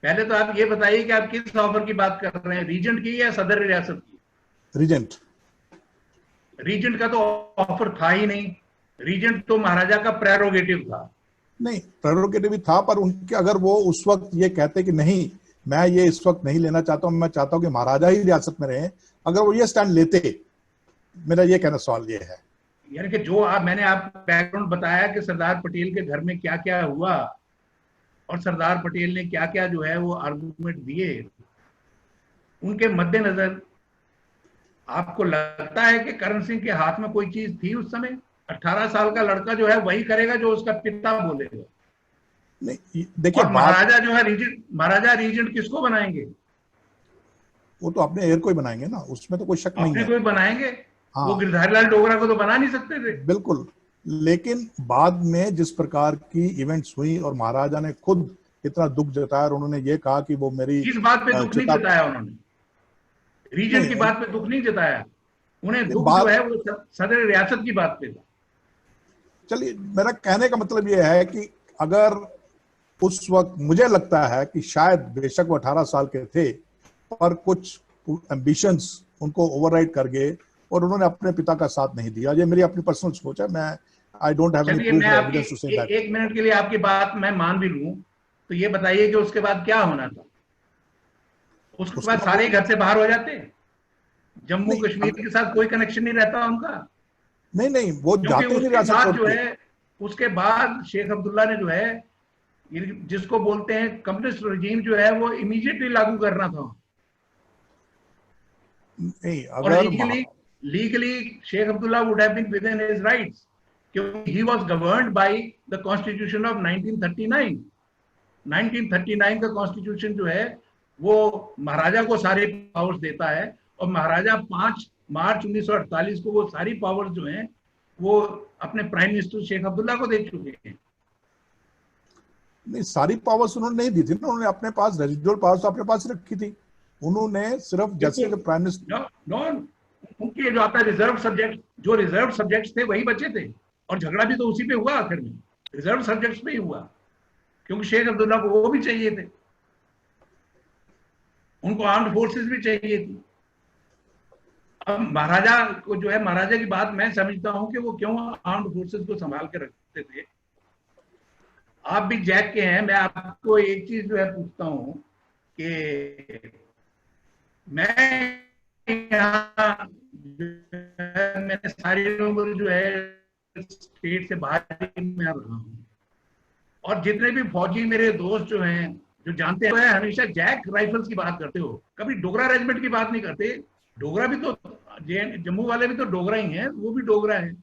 पहले तो आप ये बताइए कि आप किस ऑफर की बात कर रहे हैं, रीजेंट की या सदर रियासत की? रीजेंट का तो ऑफर था ही नहीं। रीजेंट तो महाराजा का प्रेरोगेटिव था। नहीं, प्रेरोगेटिव भी था, पर उनके अगर वो उस वक्त ये कहते कि नहीं, मैं ये इस वक्त नहीं लेना चाहता हूं। मैं चाहता हूं कि महाराजा ही रियासत में रहें। अगर वो ये स्टैंड लेते, मेरा ये कहना सवाल ये है। यानी कि जो मैंने आपको बैकग्राउंड बताया कि सरदार पटेल के घर में क्या क्या हुआ और सरदार पटेल ने क्या क्या जो है वो आर्गुमेंट दिए, उनके मद्देनजर आपको लगता है कि करण सिंह के हाथ में कोई चीज थी उस समय? 18 साल का लड़का जो है वही करेगा जो उसका पिता बोलेगा। नहीं देखिए, महाराजा जो है रीजेंट, महाराजा रीजेंट किसको बनाएंगे? वो तो अपने एयर को ही बनाएंगे ना, उसमें तो कोई शक नहीं है। अपने को ही बनाएंगे। हाँ, वो गिरधारीलाल डोगरा को तो बना नहीं सकते थे। बिल्कुल। लेकिन बाद में जिस प्रकार की इवेंट्स हुई और महाराजा ने खुद इतना दुख जताया और उन्होंने ये कहा कि वो मेरी किस बात पे दुख नहीं जताया उन्होंने? रीजन की बात पे दुख नहीं जताया। उन्हें दुख जो है वो सदर रियासत की बात पे था। चलिए, मेरा कहने का मतलब ये है कि अगर उस वक्त, मुझे लगता है कि शायद बेशक वो 18 साल के थे, पर कुछ एम्बिशंस उनको ओवरराइड कर गए और उन्होंने अपने पिता का साथ नहीं दिया। ये मेरी अपनी पर्सनल सोच है। मैं I don't have any proof और एविडेंस टू से दैट। एक मिनट के लिए आपकी बात मैं मान भी लूं तो ये बताइए कि उसके बाद क्या होना था? उसके बाद सारे घर से बाहर हो जाते, जम्मू कश्मीर के साथ कोई कनेक्शन नहीं रहता उनका। नहीं, वो जाते नहीं रियासत छोड़ जो है उसके बाद शेख अब्दुल्ला ने जो है, जिसको बोलते हैं कम्युनिस्ट रेजीम, जो है वो इमीडिएटली लागू करना था। नहीं, और legally Sheikh Abdullah would have been within his rights, क्योंकि he was governed by the constitution of 1939। 1939 का कॉन्स्टिट्यूशन जो है वो महाराजा को सारे पावर्स देता है और महाराजा 5 मार्च 1948 को वो सारी पावर्स जो हैं वो अपने प्राइम मिनिस्टर शेख अब्दुल्ला को दे चुके हैं। नहीं, सारी पावर्स उन्होंने नहीं दी थी ना, उन्होंने अपने पास रेजिडुअल पावर्स अपने पास रखी थी। उन्होंने सिर्फ जैसे कि प्राइम मिनिस्टर, उनके जो आता रिजर्व सब्जेक्ट, जो रिजर्व सब्जेक्ट्स थे वही बचे थे, और झगड़ा भी तो उसी पे हुआ आखिर में, रिजर्व सब्जेक्ट्स पे ही हुआ, क्योंकि शेख अब्दुल्ला को वो भी चाहिए थे, उनको आर्म्ड फोर्सेस भी चाहिए थी। अब महाराजा को जो है, महाराजा की बात मैं समझता हूं कि वो क्यों आर्म्ड फोर्सेस को संभाल के रखते थे। आप भी जैक के हैं, मैं आपको एक चीज जो है पूछता हूं कि मैं यहाँ मैंने सारी उम्र जो है स्टेट से बाहर में रहा हूँ, और जितने भी फौजी मेरे दोस्त जो हैं, जो जानते हैं, हमेशा जैक राइफल्स की बात करते हो, कभी डोगरा रेजिमेंट की बात नहीं करते। डोगरा भी तो, जम्मू वाले भी तो डोगरा ही हैं, वो भी डोगरा हैं।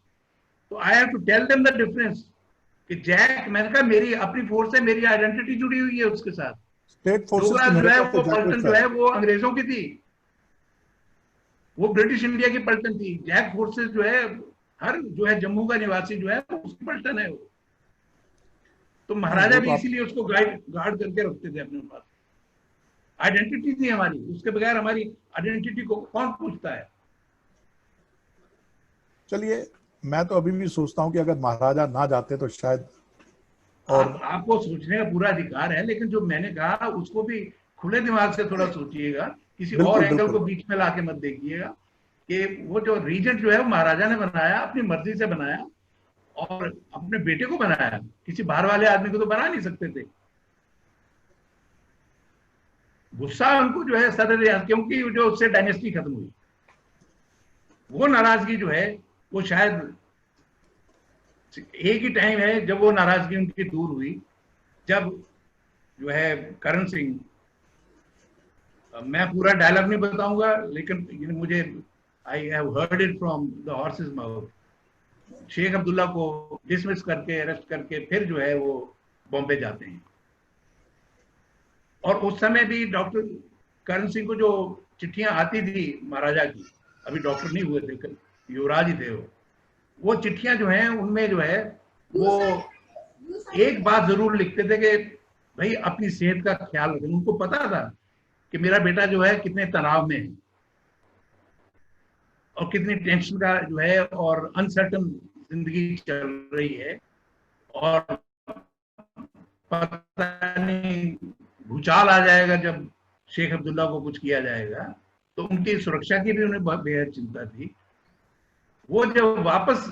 तो I have to tell them the difference कि जैक, मैंने कहा मेरी अपनी फोर्स है, मेरी आइडेंटिटी जुड़ी हुई है उसके साथ। स्टेट फोर्सेस डोगरा जो है वो पलटन जो है वो अंग्रेजों की थी, वो ब्रिटिश इंडिया की पलटन थी। जैक फोर्सेस जो है हर जो है जम्मू का निवासी जो है उसकी पलटन है वो। तो महाराजा भी इसीलिए उसको गार्ड करके रखते थे अपने पास। आइडेंटिटी थी हमारी, उसके बगैर हमारी आइडेंटिटी को कौन पूछता है? चलिए, मैं तो अभी भी सोचता हूं कि अगर महाराजा ना जाते तो शायद, और आपको सोचने का पूरा अधिकार है, लेकिन जो मैंने कहा उसको भी खुले दिमाग से थोड़ा सोचिएगा, किसी और एंगल को बीच में लाके मत देखिएगा। कि वो जो रीजेंट जो है वो महाराजा ने बनाया, अपनी मर्जी से बनाया और अपने बेटे को बनाया, किसी बाहर वाले आदमी को तो बना नहीं सकते थे। गुस्सा उनको जो है सदर रियासत, क्योंकि जो उससे डायनेस्टी खत्म हुई, वो नाराजगी जो है वो शायद एक ही टाइम है जब वो नाराजगी उनकी दूर हुई, जब जो है करण सिंह, मैं पूरा डायलॉग नहीं बताऊंगा लेकिन मुझे I have heard it from the horse's mouth, Sheikh Abdullah को डिसमिस करके, अरेस्ट करके फिर जो है वो बॉम्बे जाते हैं। और उस समय भी डॉक्टर करण सिंह को जो चिट्ठियां आती थी महाराजा की, अभी डॉक्टर नहीं हुए थे, युवराज ही थे वो चिट्ठियां जो हैं उनमें जो है वो एक बात जरूर लिखते थे कि भाई अपनी सेहत का ख्याल रखें। उनको पता था कि मेरा बेटा जो है कितने तनाव में है और कितनी टेंशन का जो है और अनसर्टन जिंदगी चल रही है, और पता नहीं भूचाल आ जाएगा जब शेख अब्दुल्ला को कुछ किया जाएगा। तो उनकी सुरक्षा की भी उन्हें बेहद चिंता थी। वो जब वापस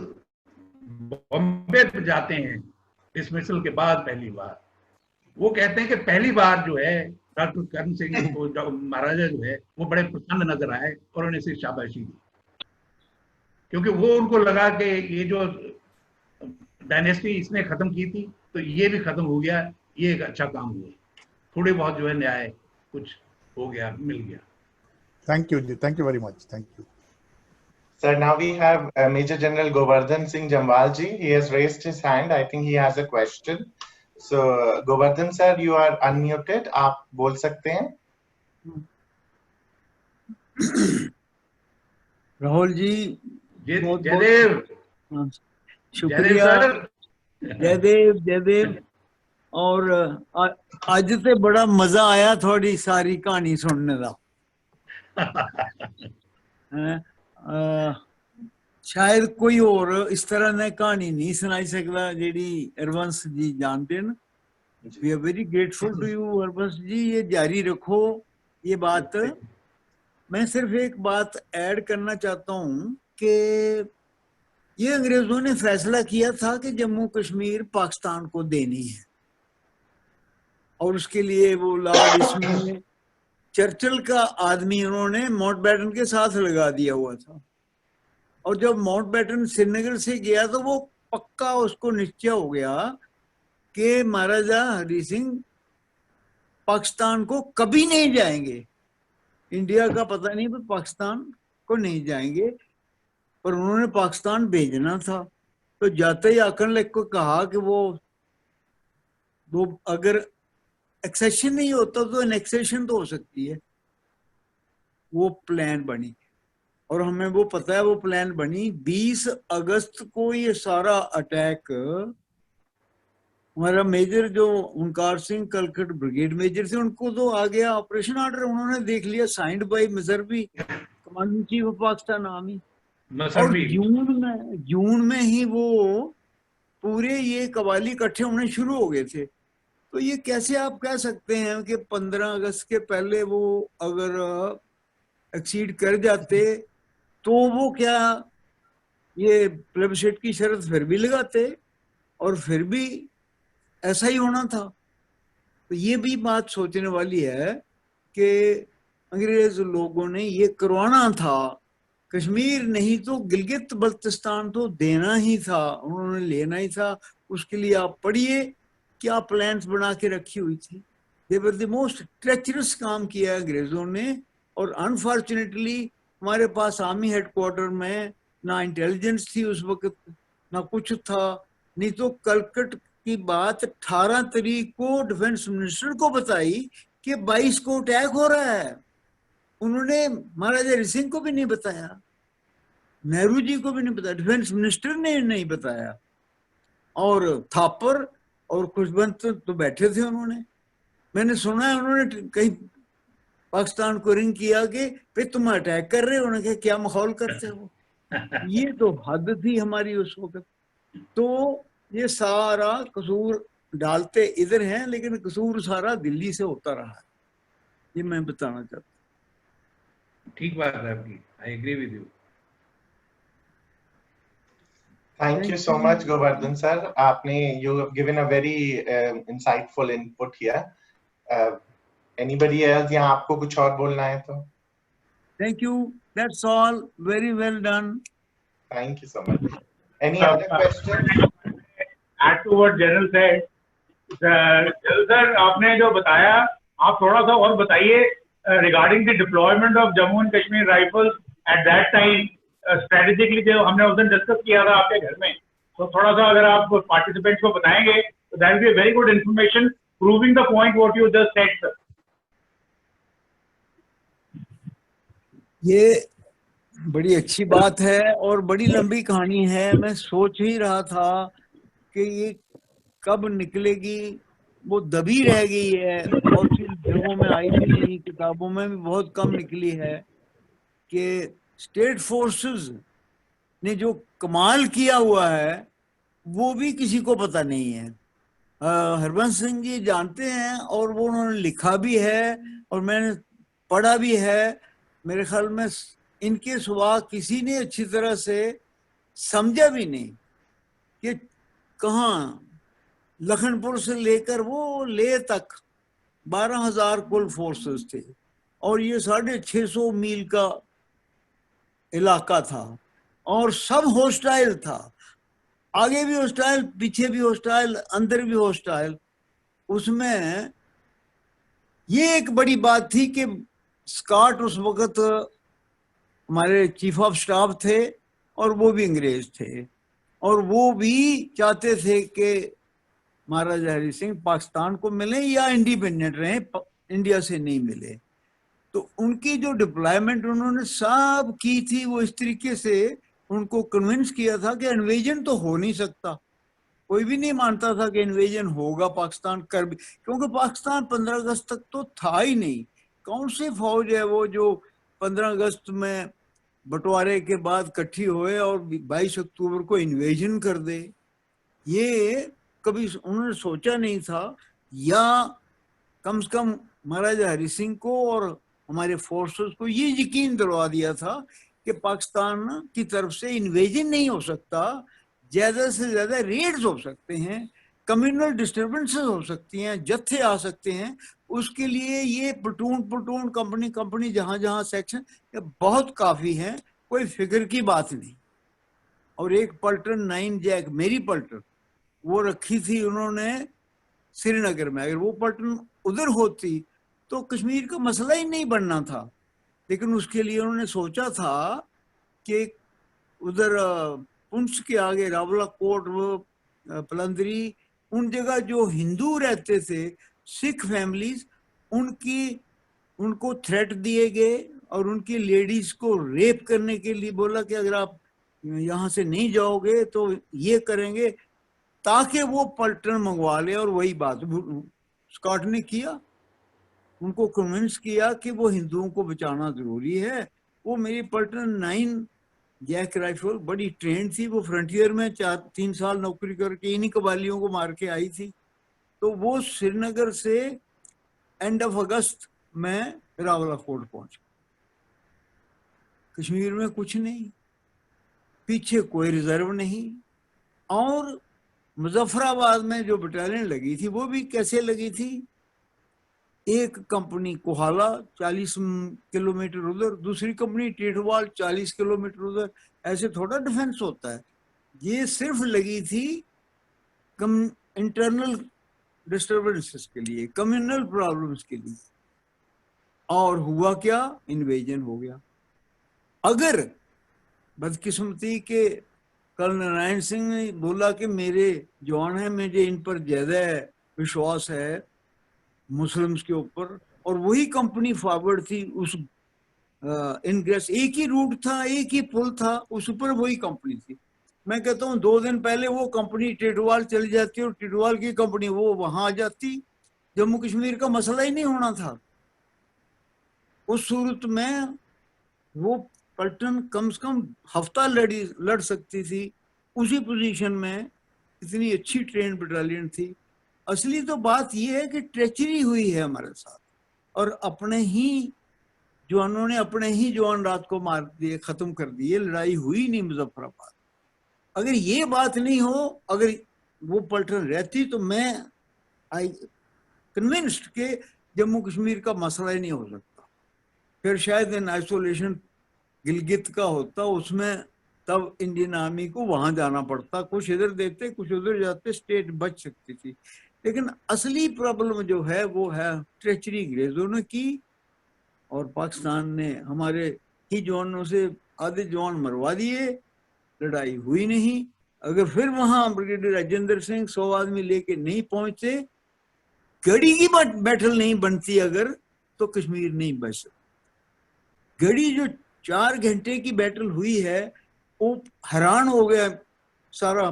बॉम्बे जाते हैं डिसमिसल के बाद पहली बार, वो कहते हैं कि पहली बार जो है डॉक्टर करण सिंह को महाराजा जो है वो बड़े प्रसन्न नजर आए और उन्हें इसे शाबाशी दी, क्योंकि वो उनको लगा कि ये जो डायनेस्टी इसने खत्म की थी तो ये भी खत्म हो गया, ये एक अच्छा काम हुआ, थोड़ी बहुत जो है न्याय कुछ हो गया, मिल गया। Thank you ji, thank you very much, thank you. Sir, now we have Major General Govardhan Singh Jamwal ji. He has raised his hand. I think he has a question. So, Govardhan sir, you are unmuted. आप बोल सकते हैं। राहुल जी जयदेव, शुक्रिया, जयदेव। और आज ते बड़ा मजा आया थोड़ी सारी कहानी सुनने का। शायद कोई और इस तरह ने कहानी नहीं सुनाई सकता जेडी हरबंस जी जानते हैं। We are very grateful to you Harbans ji, ये जारी रखो ये बात। मैं सिर्फ एक बात ऐड करना चाहता हूँ कि ये अंग्रेजों ने फैसला किया था कि जम्मू कश्मीर पाकिस्तान को देनी है, और उसके लिए वो लॉर्ड इसमें चर्चिल का आदमी उन्होंने माउंटबेटन के साथ लगा दिया हुआ था। और जब माउंटबेटन श्रीनगर से गया तो वो पक्का उसको निश्चय हो गया कि महाराजा हरि सिंह पाकिस्तान को कभी नहीं जाएंगे। इंडिया का पता नहीं, पर पाकिस्तान को नहीं जाएंगे, पर उन्होंने पाकिस्तान भेजना था। तो जाते ही आकन लेक को कहा कि वो अगर एक्सेशन नहीं होता तो एनेक्सेशन तो हो सकती है। वो प्लान बनी, और हमें वो पता है वो प्लान बनी। 20 अगस्त को ये सारा अटैक, हमारा मेजर जो ओंकार सिंह कलकट ब्रिगेड मेजर थे, उनको तो आ गया ऑपरेशन ऑर्डर, उन्होंने देख लिया, signed by Mazharbi, commanding chief of Pakistan army. और जून में ही वो पूरे ये कवाली इकट्ठे होने शुरू हो गए थे। तो ये कैसे आप कह सकते हैं कि 15 अगस्त के पहले वो अगर एक्सीड कर जाते तो वो क्या ये प्लेबिसाइट की शर्त फिर भी लगाते, और फिर भी ऐसा ही होना था। तो ये भी बात सोचने वाली है कि अंग्रेज लोगों ने ये करवाना था, कश्मीर नहीं तो गिलगित बल्तिस्तान तो देना ही था, उन्होंने लेना ही था। उसके लिए आप पढ़िए क्या प्लान्स बना के रखी हुई थी। दे वर द मोस्ट ट्रेचरस काम किया अंग्रेजों ने। और अनफॉर्चुनेटली हमारे पास आर्मी हेडक्वार्टर में ना इंटेलिजेंस थी उस वक्त, ना कुछ था। नहीं तो कलकट की बात 18 तारीख को डिफेंस मिनिस्टर को बताई कि 22 को अटैक हो रहा है। उन्होंने महाराजा हरि सिंह को भी नहीं बताया, नेहरू जी को भी नहीं बताया, डिफेंस मिनिस्टर ने नहीं बताया। और थापर और खुशबंत तो बैठे थे। उन्होंने, मैंने सुना है उन्होंने कहीं पाकिस्तान को रिंग किया कि भाई तुम अटैक कर रहे हो, उन्होंने कहा क्या माहौल करते हो। ये तो हद थी हमारी उस वक्त। तो ये सारा कसूर डालते इधर हैं, लेकिन कसूर सारा दिल्ली से होता रहा है, ये मैं बताना चाहता हूँ। ठीक बात है आपकी, I agree with you. Thank you so much, Govardhan sir. You have given a very insightful input here. Anybody else? यहाँ आपको कुछ और बोलना है तो? Thank you. That's all. Very well done. Thank you so much. Any other questions? Add to what General said. General sir, आपने जो बताया, आप थोड़ा सा और बताइए regarding the deployment of Jammu and Kashmir Rifles at that time. Strategically जो हमने उस दिन डिस्कस किया था आपके घर में, तो थोड़ा सा अगर आप पार्टिसिपेंट्स को बताएंगे तो that will be very good information proving the point what you just said sir. ये बड़ी अच्छी बात है और बड़ी लंबी कहानी है। मैं सोच ही रहा था कि ये कब निकलेगी, वो दबी रह गई है, बहुत सी जगहों में आई भी नहीं, किताबों में भी बहुत कम निकली है कि स्टेट फोर्सेस ने जो कमाल किया हुआ है वो भी किसी को पता नहीं है। हरबंस सिंह जी जानते हैं और वो उन्होंने लिखा भी है और मैंने पढ़ा भी है। मेरे ख्याल में इनके सिवा किसी ने अच्छी तरह से समझा भी नहीं कि कहाँ लखनपुर से लेकर वो लेह तक 12,000 कुल फोर्सेस थे और ये 650 मील का इलाका था और सब हॉस्टाइल था, आगे भी हॉस्टाइल, पीछे भी हॉस्टाइल, अंदर भी हॉस्टाइल। उसमें ये एक बड़ी बात थी कि स्कॉट उस वक्त हमारे चीफ ऑफ स्टाफ थे और वो भी अंग्रेज थे और वो भी चाहते थे कि महाराजा हरि सिंह पाकिस्तान को मिले या इंडिपेंडेंट रहे, इंडिया से नहीं मिले। तो उनकी जो डिप्लॉयमेंट उन्होंने सब की थी वो इस तरीके से उनको कन्विंस किया था कि इन्वेजन तो हो नहीं सकता। कोई भी नहीं मानता था कि इन्वेजन होगा पाकिस्तान कर भी, क्योंकि पाकिस्तान 15 अगस्त तक तो था ही नहीं। कौन सी फौज है वो जो 15 अगस्त में बंटवारे के बाद इकट्ठी हुए और 22 अक्टूबर को इन्वेजन कर दे। ये कभी उन्होंने सोचा नहीं था, या कम से कम महाराजा हरि सिंह को और हमारे फोर्सेस को ये यकीन दिलवा दिया था कि पाकिस्तान की तरफ से इन्वेजन नहीं हो सकता, ज्यादा से ज्यादा रेड्स हो सकते हैं, कम्युनल डिस्टर्बेंसेस हो सकती हैं, जत्थे आ सकते हैं। उसके लिए ये प्लटून कंपनी जहां जहां सेक्शन बहुत काफी है, कोई फिक्र की बात नहीं। और एक पल्टन 9 जैक, मेरी पल्टन वो रखी थी उन्होंने श्रीनगर में। अगर वो पल्टन उधर होती तो कश्मीर का मसला ही नहीं बनना था। लेकिन उसके लिए उन्होंने सोचा था कि उधर पुंछ के आगे रावलाकोट, पलंदरी, उन जगह जो हिंदू रहते थे, सिख फैमिलीज, उनको थ्रेट दिए गए और उनकी लेडीज को रेप करने के लिए बोला कि अगर आप यहाँ से नहीं जाओगे तो ये करेंगे, ताकि वो पलटन मंगवा ले। और वही बात स्कॉट ने किया, उनको कन्विंस किया कि वो हिंदुओं को बचाना जरूरी है। वो मेरी पलटन 9 जैक राइफल बड़ी ट्रेंड थी, वो फ्रंटियर में 3 साल नौकरी करके इन्हीं कबालियों को मार के आई थी। तो वो श्रीनगर से एंड ऑफ अगस्त में रावलाकोट पहुंच। कश्मीर में कुछ नहीं, पीछे कोई रिजर्व नहीं। और मुजफ्फराबाद में जो बटालियन लगी थी वो भी कैसे लगी थी, एक कंपनी कोहाला 40 किलोमीटर उधर, दूसरी कंपनी टिटवाल 40 किलोमीटर उधर। ऐसे थोड़ा डिफेंस होता है। ये सिर्फ लगी थी इंटरनल डिस्टर्बेंसेस के लिए, कम्युनल प्रॉब्लम्स के लिए। और हुआ क्या, इन्वेजन हो गया। अगर बदकिस्मती के कर्नल नारायण सिंह ने बोला कि मेरे जवान हैं, मुझे इन पर ज्यादा विश्वास है मुस्लिम्स के ऊपर, और वही कंपनी फॉरवर्ड थी उस इनग्रेस, एक ही रूट था, एक ही पुल था, उस ऊपर वही कंपनी थी। मैं कहता हूँ 2 दिन पहले वो कंपनी टिटवाल चली जाती और टिटवाल की कंपनी वो वहां आ जाती, जम्मू कश्मीर का मसला ही नहीं होना था। उस सूरत में वो पलटन कम से कम हफ्ता लड़ सकती थी। उसी पोजीशन में इतनी अच्छी ट्रेन बटालियन थी। असली तो बात यह है कि ट्रेचरी हुई है हमारे साथ, और अपने ही जवानों ने अपने ही जवान रात को मार दिए, खत्म कर दिए। लड़ाई हुई नहीं मुजफ्फराबाद। अगर ये बात नहीं हो, अगर वो पलटन रहती, तो मैं आई कन्विंस्ड कि जम्मू कश्मीर का मसला ही नहीं हो सकता। फिर शायद इन आइसोलेशन गिलगित का होता, उसमें तब इंडियन आर्मी को वहां जाना पड़ता, कुछ इधर देते कुछ उधर जाते, स्टेट बच सकती थी। लेकिन असली प्रॉब्लम जो है वो है ट्रेचरी अंग्रेजों ने की, और पाकिस्तान ने हमारे ही जवानों से आधे जवान मरवा दिए, लड़ाई हुई नहीं। अगर फिर वहां ब्रिगेडियर राजेंद्र सिंह 100 आदमी लेके नहीं पहुंचते, गढ़ी की बैटल नहीं बनती अगर, तो कश्मीर नहीं बच सकता। गढ़ी जो 4 घंटे की बैटल हुई है, वो हैरान हो गया सारा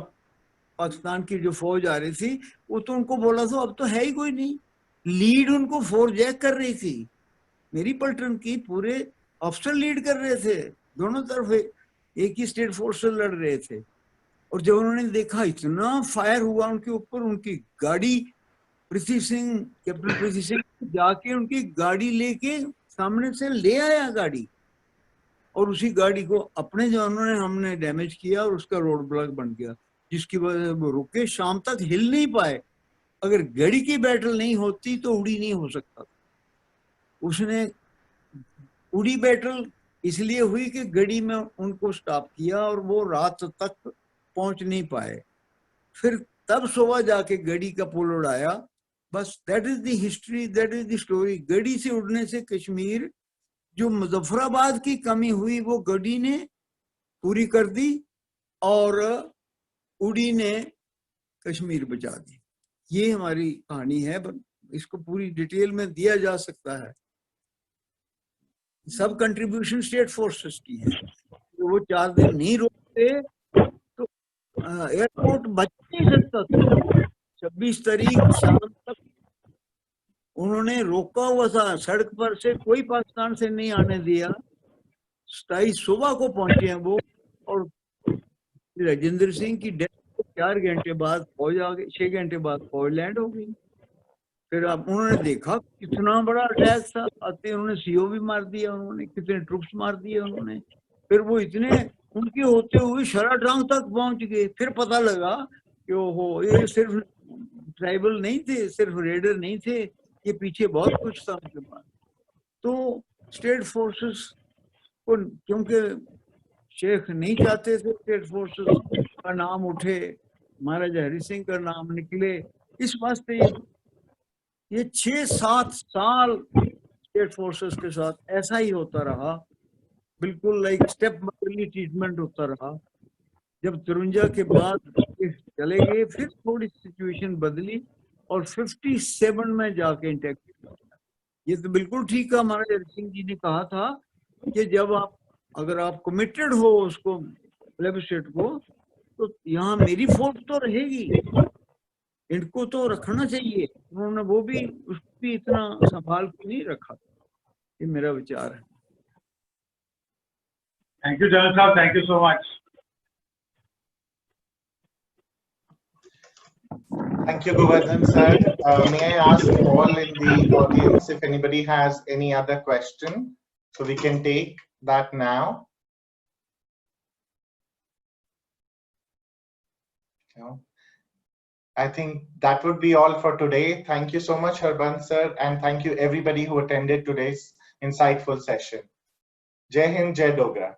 पाकिस्तान की जो फौज आ रही थी। वो तो उनको बोला था अब तो है ही कोई नहीं। लीड उनको 4 जैक कर रही थी, मेरी पलटन की पूरे अफसर लीड कर रहे थे, दोनों तरफ एक ही स्टेट फोर्स से लड़ रहे थे। और जब उन्होंने देखा इतना फायर हुआ उनके ऊपर, उनकी गाड़ी, पृथ्वी सिंह, कैप्टन पृथ्वी सिंह जाके उनकी गाड़ी लेके सामने से ले आया गाड़ी, और उसी गाड़ी को अपने जवानों ने हमने डैमेज किया और उसका रोड ब्लॉक बन गया, जिसकी वजह से वो रुके, शाम तक हिल नहीं पाए। अगर गढ़ी की बैटल नहीं होती तो उड़ी नहीं हो सकता। उसने उड़ी बैटल इसलिए हुई कि गढ़ी में उनको स्टॉप किया और वो रात तक पहुंच नहीं पाए, फिर तब सुबह जाके गढ़ी का पुल उड़ाया। बस that is the history, that is the story. गढ़ी से उड़ने से कश्मीर, जो मुजफ्फराबाद की कमी हुई वो गढ़ी ने पूरी कर दी और उड़ी ने कश्मीर बचा दी। ये हमारी कहानी है, इसको पूरी डिटेल में दिया जा सकता है। सब कंट्रीब्यूशन स्टेट फोर्सेस की है। तो वो 4 दिन नहीं रोकते तो एयरपोर्ट बच नहीं सकता था। 26 तारीख शाम तक उन्होंने रोका हुआ था, सड़क पर से कोई पाकिस्तान से नहीं आने दिया। 27 सुबह को पहुंचे हैं वो, और राजेंद्र सिंह की डेथ 4 घंटे बाद फौज आ गई, 6 घंटे बाद फौज लैंड हो गई। फिर अब उन्होंने देखा कितना बड़ा अटैक था, आते उन्होंने सीओ भी मार दिया, उन्होंने कितने ट्रुप्स मार दिए उन्होंने। फिर वो इतने उनके होते हुए शराटांग तक पहुंच गए। फिर पता लगा कि ओहो, ये सिर्फ ट्राइबल नहीं थे, सिर्फ रेडर नहीं थे, ये पीछे बहुत कुछ था उनके पास। तो स्टेट फोर्सेस को, क्योंकि शेख नहीं चाहते थे स्टेट फोर्सेस का नाम उठे, महाराजा हरि सिंह का नाम निकले, इस वास्ते ये 6-7 साल स्टेट फोर्सेस के साथ ऐसा ही होता रहा, बिल्कुल लाइक स्टेप मदरली ट्रीटमेंट होता रहा। जब 53 के बाद चले गए फिर थोड़ी सिचुएशन बदली और 57 में जाके इंटेक्ट। ये तो बिल्कुल ठीक है, महाराजा हरि सिंह जी ने कहा था कि जब अगर आप कमिटेड हो उसको प्लेबिस्सिट को, तो यहाँ मेरी फोर्स तो रहेगी, इनको तो रखना चाहिए। उन्होंने वो भी उसको भी इतना संभाल के नहीं रखा। ये मेरा विचार है। थैंक यू जनरल साहब, thank you so much. Thank you, Govardhan sir. May I ask all in the audience if anybody has any other question, so we can take that now. No. I think that would be all for today. Thank you so much, Harbans sir, and thank you everybody who attended today's insightful session. Jai Hind, Jai Dogra.